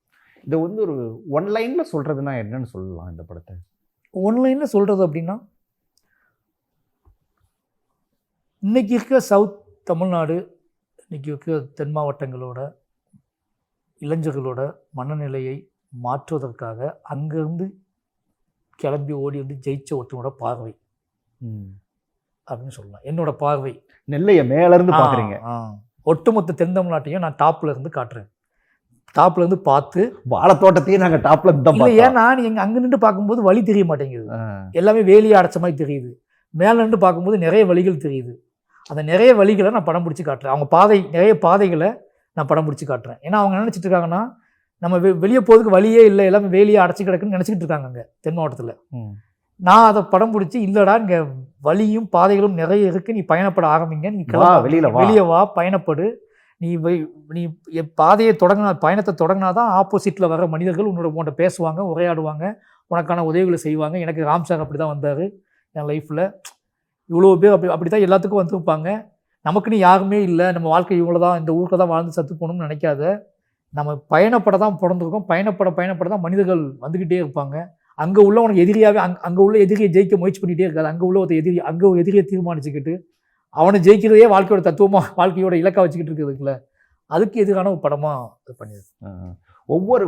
Speaker 1: இதை வந்து ஒரு ஒன் லைனில் சொல்கிறதுனா என்னன்னு சொல்லலாம் இந்த படத்தை?
Speaker 2: ஒன் லைனில் சொல்கிறது அப்படின்னா, இன்றைக்கி இருக்கிற சவுத் தமிழ்நாடு, இன்றைக்கி இருக்கிற தென் மாவட்டங்களோட இளைஞர்களோட மனநிலையை மாற்றுவதற்காக அங்கேருந்து கிளம்பி ஓடி வந்து ஜெயிச்ச ஒருத்தனோட பார்வை அப்படின்னு சொல்லலாம். என்னோட பார்வை
Speaker 1: நெல்லையை மேலேருந்து பார்க்குறீங்க.
Speaker 2: ஒட்டுமொத்த தென் தமிழ்நாட்டையும் நான் டாப்பில் இருந்து காட்டுறேன். டாப்ல இருந்து பார்த்து
Speaker 1: வாழை தோட்டத்தையும் நாங்க டாப்ல தான்
Speaker 2: இல்லை, ஏன்னா நீங்க அங்க நின்று பார்க்கும்போது வழி தெரிய மாட்டேங்குது, எல்லாமே வேலியை அடைச்ச மாதிரி தெரியுது. மேல நின்று பார்க்கும்போது நிறைய வழிகள் தெரியுது. அந்த நிறைய வழிகளை நான் படம் பிடிச்சி காட்டுறேன். அவங்க நிறைய பாதைகளை நான் படம் பிடிச்சி காட்டுறேன். ஏன்னா அவங்க நினைச்சிட்டு இருக்காங்கன்னா நம்ம வெளியே போகிறதுக்கு வழியே இல்லை, எல்லாமே வேலியை அடைச்சி கிடக்குன்னு நினச்சிக்கிட்டு இருக்காங்க அங்கே தென் மாவட்டத்தில். நான் அதை படம் பிடிச்சி, இல்லைடா இங்கே வழியும் பாதைகளும் நிறைய இருக்குது, நீ பயணப்பட ஆரம்பிங்க, நீ வெளியே வா, பயணப்படு, நீ பாதையை பயணத்தை தொடங்கினா தான் ஆப்போசிட்டில் வர மனிதர்கள் உன்கிட்ட பேசுவாங்க, உரையாடுவாங்க, உனக்கான உதவிகளை செய்வாங்க. எனக்கு ராம் சார் அப்படி தான் வந்தார் என் லைஃப்பில். இவ்வளோ பேர் அப்படி தான் எல்லாத்துக்கும் வந்திருப்பாங்க. நமக்குன்னு யாருமே இல்லை, நம்ம வாழ்க்கை இவ்வளோ தான், இந்த ஊரில் தான் வாழ்ந்து சத்து போகணும்னு நினைக்காத. நம்ம பயணப்பட தான் பிறந்திருக்கோம், பயணப்பட தான் மனிதர்கள் வந்துக்கிட்டே இருப்பாங்க. அங்கே உள்ள உனக்கு எதிரியாகவே அங்கே உள்ள எதிரியை ஜெயிக்க முயற்சி பண்ணிகிட்டே இருக்காது. அங்கே உள்ள ஒரு எதிரியை தீர்மானிச்சுக்கிட்டு அவனை ஜெயிக்கிறதே வாழ்க்கையோட தத்துவமாக, வாழ்க்கையோட இலக்காக வச்சுக்கிட்டு இருக்கிறதுக்குல, அதுக்கு எதிரான ஒரு படமாக இது பண்ணியிருக்கு.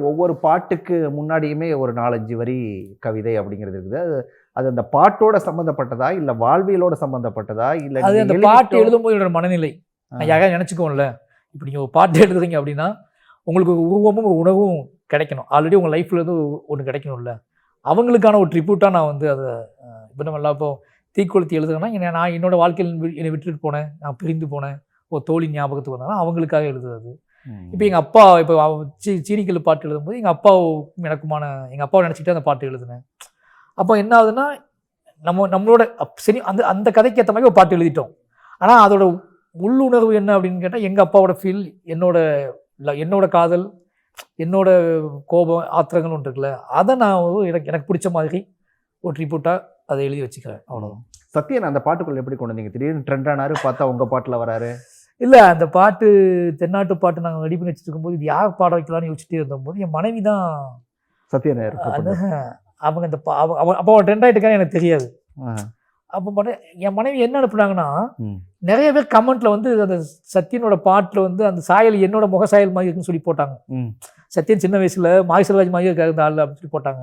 Speaker 1: ஒவ்வொரு பாட்டுக்கு முன்னாடியுமே ஒரு 4-5 வரி கவிதை அப்படிங்கிறது இருக்குது. அது அந்த பாட்டோட சம்மந்தப்பட்டதா, இல்லை வாழ்வியலோட சம்மந்தப்பட்டதா, இல்லை
Speaker 2: அது அந்த பாட்டு எழுதும்போது என்னோட மனநிலை. நான் யாராவது நினச்சிக்கோம்ல, இப்போ நீங்கள் ஒரு பாட்டு எழுதுறீங்க அப்படின்னா உங்களுக்கு ஒரு உருவமும் ஒரு உணவும் கிடைக்கணும். ஆல்ரெடி உங்கள் லைஃப்லேருந்து ஒன்று கிடைக்கணும்ல, அவங்களுக்கான ஒரு ட்ரிபியூட்டாக நான் வந்து அதை இப்போ நம்ம எல்லாம் இப்போ தீக்கொளுத்தி எழுதுறேன்னா நான் என்னோட வாழ்க்கையில் என்னை விட்டுட்டு போனேன், நான் பிரிந்து போனேன், ஒரு தோழி ஞாபகத்துக்கு வந்தாலும் அவங்களுக்காக எழுதுறது. இப்போ எங்கள் அப்பா இப்போ சீனிக்கல் பாட்டு எழுதும்போது எங்கள் அப்பாவை நினச்சிட்டு அந்த பாட்டு எழுதுனேன். அப்போ என்ன ஆகுதுன்னா நம்மளோட சரி அந்த கதைக்கு ஏற்ற மாதிரி ஒரு பாட்டு எழுதிட்டோம். ஆனால் அதோட உள்ளுணர்வு என்ன அப்படின்னு கேட்டால் எங்கள் அப்பாவோட ஃபீல், என்னோட காதல், என்னோட கோபம், ஆத்திரங்கள் ஒன்று இருக்குல்ல, அதை நான் எனக்கு பிடிச்ச மாதிரி ஒரு ட்ரிபியூட்டாக அதை எழுதி வச்சுக்கிறேன். அவ்வளோதான்.
Speaker 1: சத்யன் அந்த பாட்டுக்குள்ள எப்படி கொண்டு வந்தீங்க? திடீர்னு ட்ரெண்ட் ஆனாரு, பார்த்தா உங்கள் பாட்டில் வராரு.
Speaker 2: இல்லை, அந்த பாட்டு தென்னாட்டு பாட்டு நாங்கள் ரெடி பண்ணி வச்சுட்டு இருக்கும்போது இது யார் பாட வைக்கலான்னு யோசிச்சுட்டே இருந்தபோது என் மனைவி தான்
Speaker 1: சத்யன்
Speaker 2: அவங்க இந்த அப்போ அவன் ட்ரெண்ட் ஆகிட்டுக்கான்னு எனக்கு தெரியாது. அப்போ என் மனைவி என்ன அனுப்புனாங்கன்னா, நிறைய பேர் கமெண்ட்ல வந்து அந்த சத்யனோட பாட்டில் வந்து அந்த சாயல் என்னோட முக சாயல் மாதிரி இருக்குன்னு சொல்லி போட்டாங்க. சத்யன் சின்ன வயசுல மாரிசெல்வராஜ் மாதிரி இருக்காரு ஆள் அப்படின்னு சொல்லி போட்டாங்க.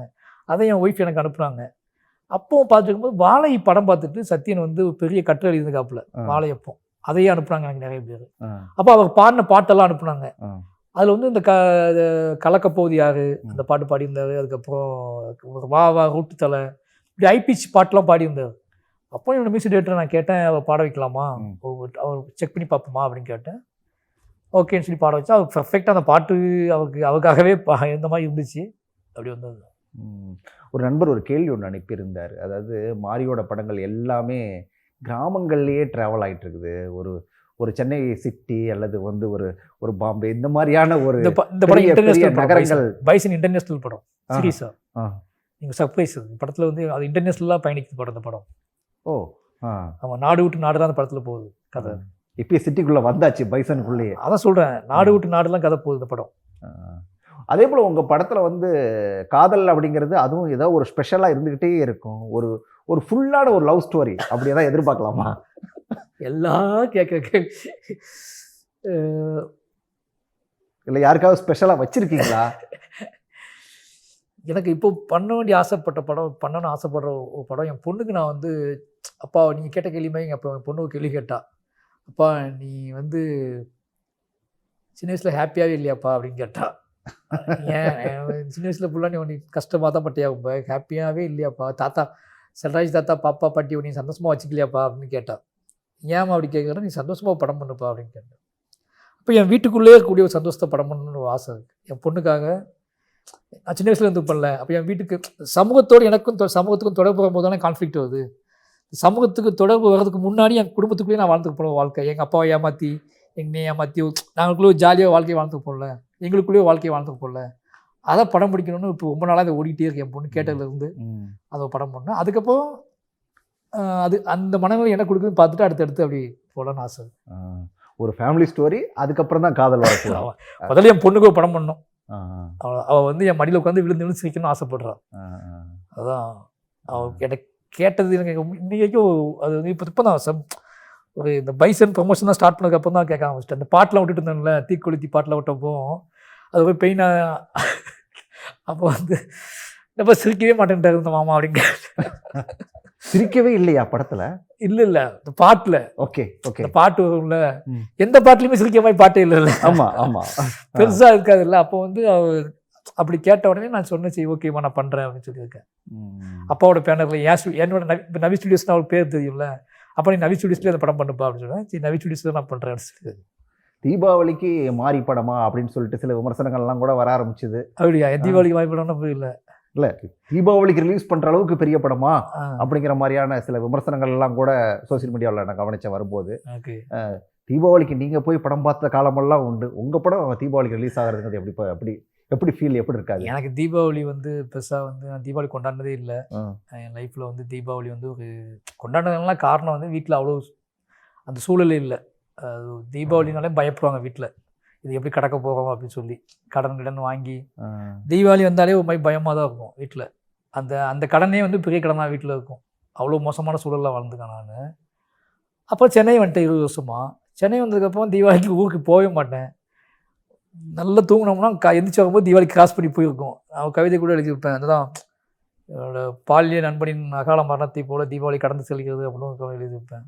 Speaker 2: அதை என் ஒய்ஃப் எனக்கு அனுப்புனாங்க. அப்போ பார்த்துருக்கும்போது வாழை படம் பார்த்துட்டு சத்யன் வந்து பெரிய கட்டுரை எழுதியிருக்காப்புல வாழையப்போ, அதையே அனுப்புனாங்க எனக்கு நிறைய பேர். அப்போ அவர் பாடின பாட்டெல்லாம் அனுப்புனாங்க. அதில் வந்து இந்த கலக்கப்போது யாரு அந்த பாட்டு பாடியிருந்தாரு. அதுக்கப்புறம் வா ரூட்டு தலை, இப்படி ஐபிசி பாட்டெலாம் பாடியிருந்தார். அப்போ என்னோட மியூசிக் டேரக்டர் நான் கேட்டேன், அவர் பாட வைக்கலாமா, அவர் செக் பண்ணி பார்ப்போமா அப்படின்னு கேட்டேன். ஓகேன்னு சொல்லி பாட வச்சா அவர் பர்ஃபெக்டாக அந்த பாட்டு அவருக்காகவே இந்த மாதிரி இருந்துச்சு. அப்படி வந்தது.
Speaker 1: ஒரு நண்பர் ஒரு கேள்வி ஒன்று அனுப்பியிருந்தார். அதாவது மாரியோட படங்கள் எல்லாமே கிராமங்கள்லேயே ட்ராவல் ஆகிட்டு இருக்குது. ஒரு சென்னை சிட்டி அல்லது வந்து ஒரு பாம்பே இந்த மாதிரியான ஒரு
Speaker 2: இந்த படம் இன்டர்நேஷனல் நகரங்கள், பைசன் இன்டர்நேஷனல் படம் சீரியஸா. நீங்கள் சர்ப்ரைஸ், படத்தில் வந்து அது இன்டர்நேஷனலாக பயணிக்குது படம். இந்த படம் ஆமாம், நாடு விட்டு நாடு தான் அந்த படத்தில் போகுது கதை.
Speaker 1: இப்போ சிட்டிக்குள்ளே வந்தாச்சு, பைசனுக்குள்ளேயே.
Speaker 2: அதான் சொல்கிறேன், நாடு விட்டு நாடுலாம் கதை போகுது இந்த படம்.
Speaker 1: அதே போல் உங்கள் படத்தில் வந்து காதல் அப்படிங்கிறது அதுவும் ஏதோ ஒரு ஸ்பெஷலாக இருந்துக்கிட்டே இருக்கும். ஒரு ஃபுல்லான ஒரு லவ் ஸ்டோரி அப்படி ஏதாவது எதிர்பார்க்கலாமா?
Speaker 2: எல்லாம் கேட்க
Speaker 1: இல்லை யாருக்காவது ஸ்பெஷலாக வச்சுருக்கீங்களா?
Speaker 2: எனக்கு இப்போ பண்ணணும்னு ஆசைப்படுற ஒரு படம் என் பொண்ணுக்கு. நான் வந்து அப்பா நீங்கள் கேட்ட கேள்வி மாதிரி எங்கள் அப்பா என் பொண்ணுக்கு கேள்வி கேட்டா, அப்பா நீ வந்து சின்ன வயசில் ஹாப்பியாகவே இல்லையாப்பா அப்படின்னு கேட்டா. ஏன் சின்ன வயசில் ஃபுல்லாக நீ ஒன்று கஷ்டமாக தான் பட்டியா, ரொம்ப ஹாப்பியாகவே இல்லையாப்பா, தாத்தா செல்ராஜ் தாத்தா பாப்பா பாட்டி நீ சந்தோஷமாக வச்சுக்கலையாப்பா அப்படின்னு கேட்டா. ஏன் அப்படி கேட்குறேன், நீ சந்தோஷமாக படம் பண்ணுப்பா அப்படின்னு கேட்டேன். அப்போ என் வீட்டுக்குள்ளேயே இருக்கக்கூடிய ஒரு சந்தோஷத்தை படம் பண்ணணும்னு ஒரு ஆசை இருக்குது என் பொண்ணுக்காக. நான் சின்ன வயசுல இருந்து பண்ணல. அப்போ என் வீட்டுக்கு சமூகத்தோடு சமூகத்துக்கும் தொடர்பு வரும்போது தானே கான்ஃப்ளிக்ட் வருது. சமூகத்துக்கு தொடர்பு வர்றதுக்கு முன்னாடி என் குடும்பத்துக்குள்ளேயே நான் வாழ்ந்துக்கு போன வாழ்க்கை, எங்கள் அப்பாவை ஏமாற்றி என்னையை ஏமாற்றி நாங்களுக்குள்ளே ஜாலியாக வாழ்க்கையை வாழ்ந்துக்கு போடல, எங்களுக்குள்ளேயே வாழ்க்கையை வாழ்ந்துக்கு போடல. அதை படம் பிடிக்கணும்னு இப்போ ரொம்ப நாளாக அதை ஓடிக்கிட்டே இருக்கு. என் பொண்ணு கேட்டதுலேருந்து அதை படம் பண்ணேன். அதுக்கப்புறம் அது அந்த மனநிலை என்ன கொடுக்குதுன்னு பார்த்துட்டு அடுத்தடுத்து அப்படி போடலான்னு ஆசை.
Speaker 1: ஒரு ஃபேமிலி ஸ்டோரி, அதுக்கப்புறம் தான் காதல் வர.
Speaker 2: முதல்ல என் பொண்ணுக்கு ஒரு படம் பண்ணோம். அவள் வந்து என் மடியில் உட்காந்து விழுந்து சிரிக்கணும்னு ஆசைப்படுறான். அதான் அவள் எனக்கு கேட்டது. எனக்கு இன்றைக்கும் அது வந்து இப்போ தான் ஒரு இந்த பைசன் ப்ரொமோஷன் தான் ஸ்டார்ட் பண்ணதுக்கப்புறம் தான் கேட்க ஆரம்பிச்சிட்டேன். அந்த பாட்டெலாம் விட்டுட்டு இருந்தேன்ல, தீக்கொளுத்தி பாட்டில் விட்டப்போ அது போய் பெயினாக அப்போ வந்து ரொம்ப சிரிக்கவே மாட்டேன்ட்டார் இந்த மாமா அப்படின்னு.
Speaker 1: சிரிக்கவே இல்லையா படத்துல?
Speaker 2: இல்ல இல்ல இந்த பாட்டுல
Speaker 1: ஓகே ஓகே.
Speaker 2: இந்த பாட்டு வரும்ல,
Speaker 1: ம்.
Speaker 2: எந்த பாட்டுலயுமே சிரிக்கிற மாதிரி பாட்டே இல்லைல்ல,
Speaker 1: ஆமா ஆமா.
Speaker 2: பெருசா இருக்காதுல்ல. அப்போ வந்து அவர் அப்படி கேட்ட உடனே நான் சொன்னேன், சரி ஓகேம்மா நான் பண்றேன் அப்படின்னு சொல்லியிருக்கேன். அப்பாவோட பேனர்ல என்னோட நவி ஸ்டுடியோஸ் அவருக்கு பேர் தெரியும்ல, அப்போ நீ நவி ஸ்டுடியோஸ்ல அந்த படம் பண்ணுப்பா அப்படின்னு சொன்னேன். சரி நவி ஸ்டுடியோஸ்ல நான் பண்றேன் அப்படின்னு சொல்லி.
Speaker 1: தீபாவளிக்கு மாறி படமா அப்படின்னு சொல்லிட்டு சில விமர்சனங்கள்லாம் கூட வர ஆரம்பிச்சுது.
Speaker 2: அப்படியா? தீபாவளிக்கு வாய்ப்பு படம்னா போயிடல.
Speaker 1: இல்ல தீபாவளிக்கு ரிலீஸ் பண்ற அளவுக்கு பெரிய படமா அப்படிங்கிற மாதிரியான சில விமர்சனங்கள் எல்லாம் கூட சோசியல் மீடியாவில் நான் கவனிச்சேன் வரும்போது.
Speaker 2: ஓகே.
Speaker 1: தீபாவளிக்கு நீங்க போய் படம் பார்த்த காலமெல்லாம் உண்டு. உங்க படம் தீபாவளிக்கு ரிலீஸ் ஆகுறதுங்கிறது எப்படி ஃபீல் எப்படி இருக்காது?
Speaker 2: எனக்கு தீபாவளி வந்து பெருசாக வந்து நான் தீபாவளி கொண்டாடினதே இல்லை. என் லைஃப்பில் வந்து தீபாவளி வந்து ஒரு கொண்டாடுறதுலாம் காரணம் வந்து வீட்டில் அவ்வளோ அந்த சூழலே இல்லை. தீபாவளினாலே பயப்படுவாங்க வீட்டில், இது எப்படி கடக்க போகிறோம் அப்படின்னு சொல்லி கடன் வாங்கி. தீபாவளி வந்தாலே ஒரு மாதிரி பயமாக தான் இருக்கும் வீட்டில். அந்த அந்த கடனே வந்து பெரிய கடனாக வீட்டில் இருக்கும். அவ்வளோ மோசமான சூழலில் வளர்ந்துக்கேன் நான். அப்போ சென்னை வந்துட்டேன் 20 வருஷமாக. சென்னை வந்ததுக்கப்புறம் தீபாவளிக்கு ஊருக்கு போகவே மாட்டேன். நல்லா தூங்கினோம்னா எந்திரிச்சு வரும்போது தீபாவளி கிராஸ் பண்ணி போயிருக்கோம். அவன் கவிதை கூட எழுதியிருப்பேன், அதுதான் என்னோட பால்ய நண்பனின் அகால மரணத்தை போல தீபாவளி கடந்து செல்கிறது அப்படின்னு எழுதியிருப்பேன்.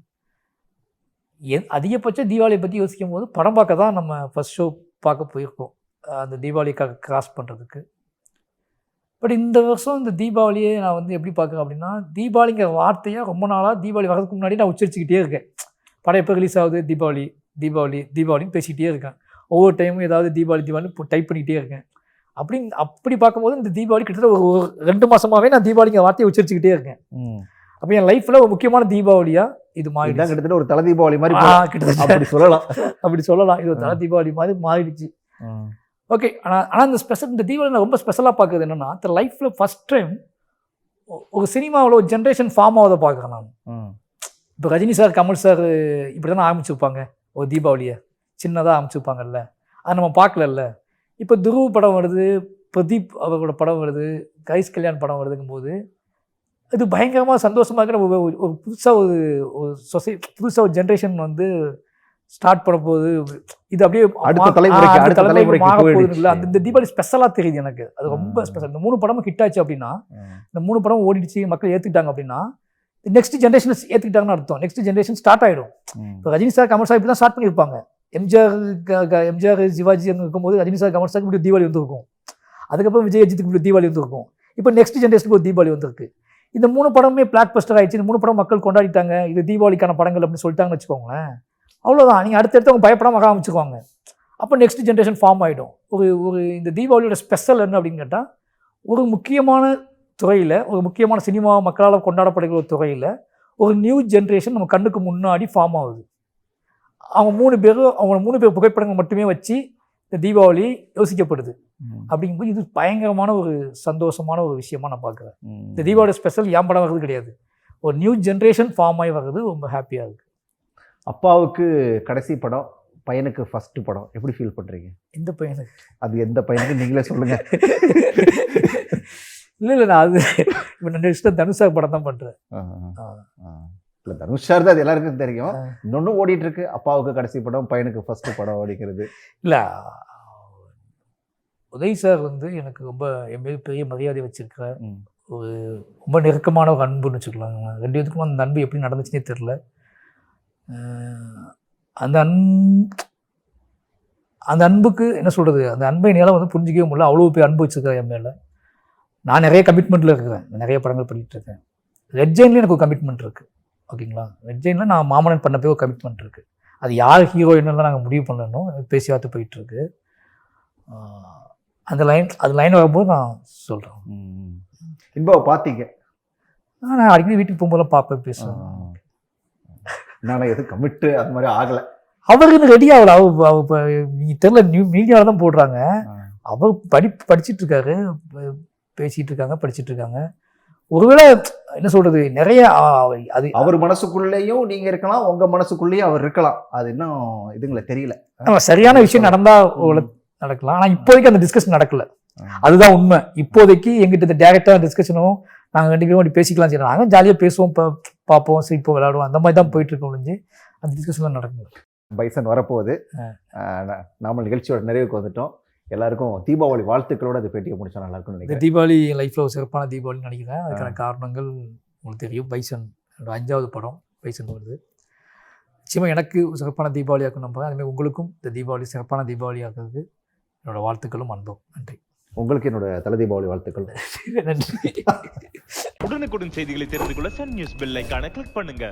Speaker 2: அதிகபட்சம் தீபாவளியை பற்றி யோசிக்கும் போது படம் பார்க்க தான் நம்ம ஃபர்ஸ்ட் ஷோ பார்க்க போயிருக்கோம், அந்த தீபாவளிக்காக கிராஸ் பண்ணுறதுக்கு. பட் இந்த வருஷம் இந்த தீபாவளியை நான் வந்து எப்படி பார்க்குறேன் அப்படின்னா, தீபாவளிங்கிற வார்த்தையை ரொம்ப நாளாக தீபாவளி வரதுக்கு முன்னாடி நான் உச்சரிச்சுக்கிட்டே இருக்கேன். படம் எப்போ ரிலீஸ் ஆகுது, தீபாவளி தீபாவளி தீபாவளின்னு பேசிக்கிட்டே இருக்கேன். ஒவ்வொரு டைமும் ஏதாவது தீபாவளி தீபாவளி டைப் பண்ணிகிட்டே இருக்கேன். அப்படி பார்க்கும்போது இந்த தீபாவளி கிட்டத்தட்ட ஒரு 2 மாதமாகவே நான் தீபாவளிங்கிற வார்த்தையை உச்சரிச்சுக்கிட்டே இருக்கேன். அப்போ என் லைஃப்பில் ஒரு முக்கியமான தீபாவளியாக இது மாறிடுச்சு.
Speaker 1: கிட்டத்தட்ட ஒரு தலை தீபாவளி மாதிரி
Speaker 2: கிட்டத்தட்ட அப்படி சொல்லலாம். இது ஒரு தலை தீபாவளி மாதிரி மாறிடுச்சு. ஓகே. ஆனால் இந்த தீபாவளி நான் ரொம்ப ஸ்பெஷலாக பார்க்குறது என்னென்னா, இந்த லைஃப்பில் ஃபஸ்ட் டைம் ஒரு சினிமாவில் ஒரு ஜென்ரேஷன் ஃபார்ம் ஆகுதை பார்க்குறேன் நான். இப்போ ரஜினி சார், கமல் சார் இப்படி தானே ஆரம்பிச்சுருப்பாங்க ஒரு தீபாவளியை, சின்னதாக ஆரம்பிச்சுருப்பாங்கல்ல, அதை நம்ம பார்க்கலல்ல. இப்போ துருவ் படம் வருது, பிரதீப் அவரோட படம் வருது, கைஸ் கல்யாண் படம் வருதுங்கும் போது இது பயங்கரமாக சந்தோஷமாக இருக்கிற ஒரு புதுசாக புதுசாக ஒரு ஜென்ரேஷன் வந்து ஸ்டார்ட் பண்ண போகுது. இது அப்படியே
Speaker 1: அடுத்த தலைமுறைக்கு
Speaker 2: மாற போகுது இல்லை. அந்த தீபாவளி ஸ்பெஷலாக தெரியுது எனக்கு. அது ரொம்ப ஸ்பெஷல். இந்த 3 படமும் ஹிட் ஆச்சு அப்படின்னா, இந்த 3 படம் ஓடிடுச்சு, மக்கள் ஏற்றுக்கிட்டாங்க அப்படின்னா, நெக்ஸ்ட் ஜென்ரேஷன் ஏற்றுக்கிட்டாங்கன்னு அர்த்தம். நெக்ஸ்ட் ஜென்ரேஷன் ஸ்டார்ட் ஆகிடும். இப்போ ரஜினி சார், கமல் சார் இப்படி தான் ஸ்டார்ட் பண்ணியிருப்பாங்க. எம்ஜிஆர் சிவாஜி இருக்கும்போது ரஜினி சார், கமல் சாருக்கு இப்படி தீபாவளி வந்துருக்கும். அதுக்கப்புறம் விஜய் அஜித்துக்கு இப்படி தீபாவளி வந்துருக்கும். இப்போ நெக்ஸ்ட் ஜென்ரேஷனுக்கு ஒரு தீபாவளி வந்திருக்கு. இந்த 3 படமே பிளாக் பஸ்டர் ஆயிடுச்சு. இந்த 3 படம் மக்கள் கொண்டாடிட்டாங்க, இது தீபாவளிக்கான படங்கள் அப்படின்னு சொல்லிட்டாங்கன்னு வச்சுக்கோங்களேன். அவ்வளோதான். நீங்கள் அடுத்தடுத்து அவங்க பயப்படாமல் ஆரம்பிச்சுக்குவாங்க. அப்போ நெக்ஸ்ட் ஜென்ரேஷன் ஃபார்ம் ஆகிடும். ஒரு இந்த தீபாவளியோட ஸ்பெஷல் என்ன அப்படின்னு கேட்டால், ஒரு முக்கியமான துறையில், ஒரு முக்கியமான சினிமா மக்களால் கொண்டாடப்படுகிற ஒரு துறையில் ஒரு நியூ ஜென்ரேஷன் நம்ம கண்ணுக்கு முன்னாடி ஃபார்ம் ஆகுது. அவங்க 3 பேர் புகைப்படங்கள் மட்டுமே வச்சு இந்த தீபாவளி யோசிக்கப்படுது. அப்படிங்கும்போது இது பயங்கரமான ஒரு சந்தோஷமான ஒரு விஷயமா நான் பார்க்குறேன். இந்த தீபாவளி ஸ்பெஷல் ஏன் படம் வர்றது கிடையாது, ஒரு நியூ ஜென்ரேஷன் ஃபார்ம் ஆகி வர்றது ரொம்ப ஹாப்பியாக இருக்குது.
Speaker 1: அப்பாவுக்கு கடைசி படம், பையனுக்கு ஃபர்ஸ்ட் படம், எப்படி ஃபீல் பண்ணுறீங்க?
Speaker 2: எந்த பையனுக்கு?
Speaker 1: அது எந்த பையனுக்கு நீங்களே சொல்லுங்கள்.
Speaker 2: இல்லை நான் அது இப்போ 2 வருஷம் தனுஷா படம் தான் பண்ணுறேன்.
Speaker 1: இல்லை தனுஷ் சார் தான் அது எல்லாருக்கும் தெரியும். இன்னொன்றும் ஓடிட்டு இருக்கு, அப்பாவுக்கு கடைசி படம், பையனுக்கு ஃபர்ஸ்ட் படம் ஓடிக்கிறது.
Speaker 2: இல்லை உதய் சார் வந்து எனக்கு ரொம்ப என் மீது பெரிய மரியாதை வச்சிருக்கிற ஒரு ரொம்ப நெருக்கமான ஒரு அன்புன்னு வச்சுக்கலாங்க. 2 பேருக்கும் அந்த அன்பு எப்படி நடந்துச்சுன்னே தெரில. அந்த அன்புக்கு என்ன சொல்கிறது, அந்த அன்பை என்னால் வந்து புரிஞ்சிக்கவே முடியல. அவ்வளோ போய் அன்பு வச்சுருக்கேன் என் மேலே. நான் நிறைய கமிட்மெண்ட்டில் இருக்கிறேன், நிறைய படங்கள் பண்ணிகிட்ருக்கேன். ரெட் ஜெயின்லேயும் எனக்கு ஒரு கமிட்மெண்ட் இருக்குது. ஓகேங்களா, ரெட் ஜெயினில் நான் மாமனன் பண்ண போய் ஒரு கமிட்மெண்ட் இருக்குது. அது யார் ஹீரோயின்லாம் நாங்கள் முடிவு பண்ணணும், பேசி பார்த்து போயிட்டுருக்கு. அது லைன் வரும்போது நான் சொல்கிறேன்.
Speaker 1: இன்பாவை பார்த்தீங்க?
Speaker 2: நான் அடிக்கடி வீட்டுக்கு போகும்போதெல்லாம் பார்ப்பேன், பேசுவேன்.
Speaker 1: நான் எதுவும் கமிட்டு அது மாதிரி ஆகலை.
Speaker 2: அவருக்கு ரெடி ஆகலை. இப்போ நீங்கள் தெரியல, மீடியாவில் தான் போடுறாங்க. அவர் படிச்சுட்டு இருக்காரு, பேசிகிட்டு இருக்காங்க, படிச்சுட்டு இருக்காங்க. ஒருவேளை என்ன சொல்கிறது, நிறைய அது அவர் மனசுக்குள்ளேயும் நீங்கள் இருக்கலாம், உங்கள் மனசுக்குள்ளேயும் அவர் இருக்கலாம். அது இன்னும் இதுங்களை தெரியல. சரியான விஷயம் நடந்தால் நடக்கலாம். ஆனால் இப்போதைக்கு அந்த டிஸ்கஷன் நடக்கல, அதுதான் உண்மை. இப்போதைக்கு எங்கிட்ட இந்த டேரக்டாக டிஸ்கஷனும் நாங்கள் 2 பேரும் அப்படி பேசிக்கலாம் செய்யலாம். நாங்கள் ஜாலியாக பேசுவோம், பார்ப்போம், சிரிப்போம், விளையாடுவோம், அந்த மாதிரி தான் போயிட்டுருக்கோம் ஒழிஞ்சு அந்த டிஸ்கஷன்லாம் நடக்கும். பைசன் வரப்போகுது. நாம நிகழ்ச்சியோட நிறைவுக்கு வந்துட்டோம். எல்லாருக்கும் தீபாவளி வாழ்த்துக்களோட அது பேட்டியை முடிச்சா நல்லா இருக்கும்னு நினைக்கிறேன். தீபாவளி லைஃப்பில் ஒரு சிறப்பான தீபாவளி நினைக்கிறேன். அதுக்கான காரணங்கள் உங்களுக்கு தெரியும். பைசன் என்னோட 5வது படம் பைசன் வருது. நிச்சயமாக எனக்கு சிறப்பான தீபாவளி ஆக்கணும் நம்புறேன். அதுமாதிரி உங்களுக்கும் இந்த தீபாவளி சிறப்பான தீபாவளி ஆக்குறதுக்கு என்னோடய வாழ்த்துக்களும் அன்பும். நன்றி.
Speaker 1: உங்களுக்கு என்னோட தலை தீபாவளி வாழ்த்துக்கள்.
Speaker 2: நன்றி.
Speaker 3: உடனுக்குடன் செய்திகளை தெரிந்து கொள்ள சன் நியூஸ் பெல் ஐகானை கிளிக் பண்ணுங்க.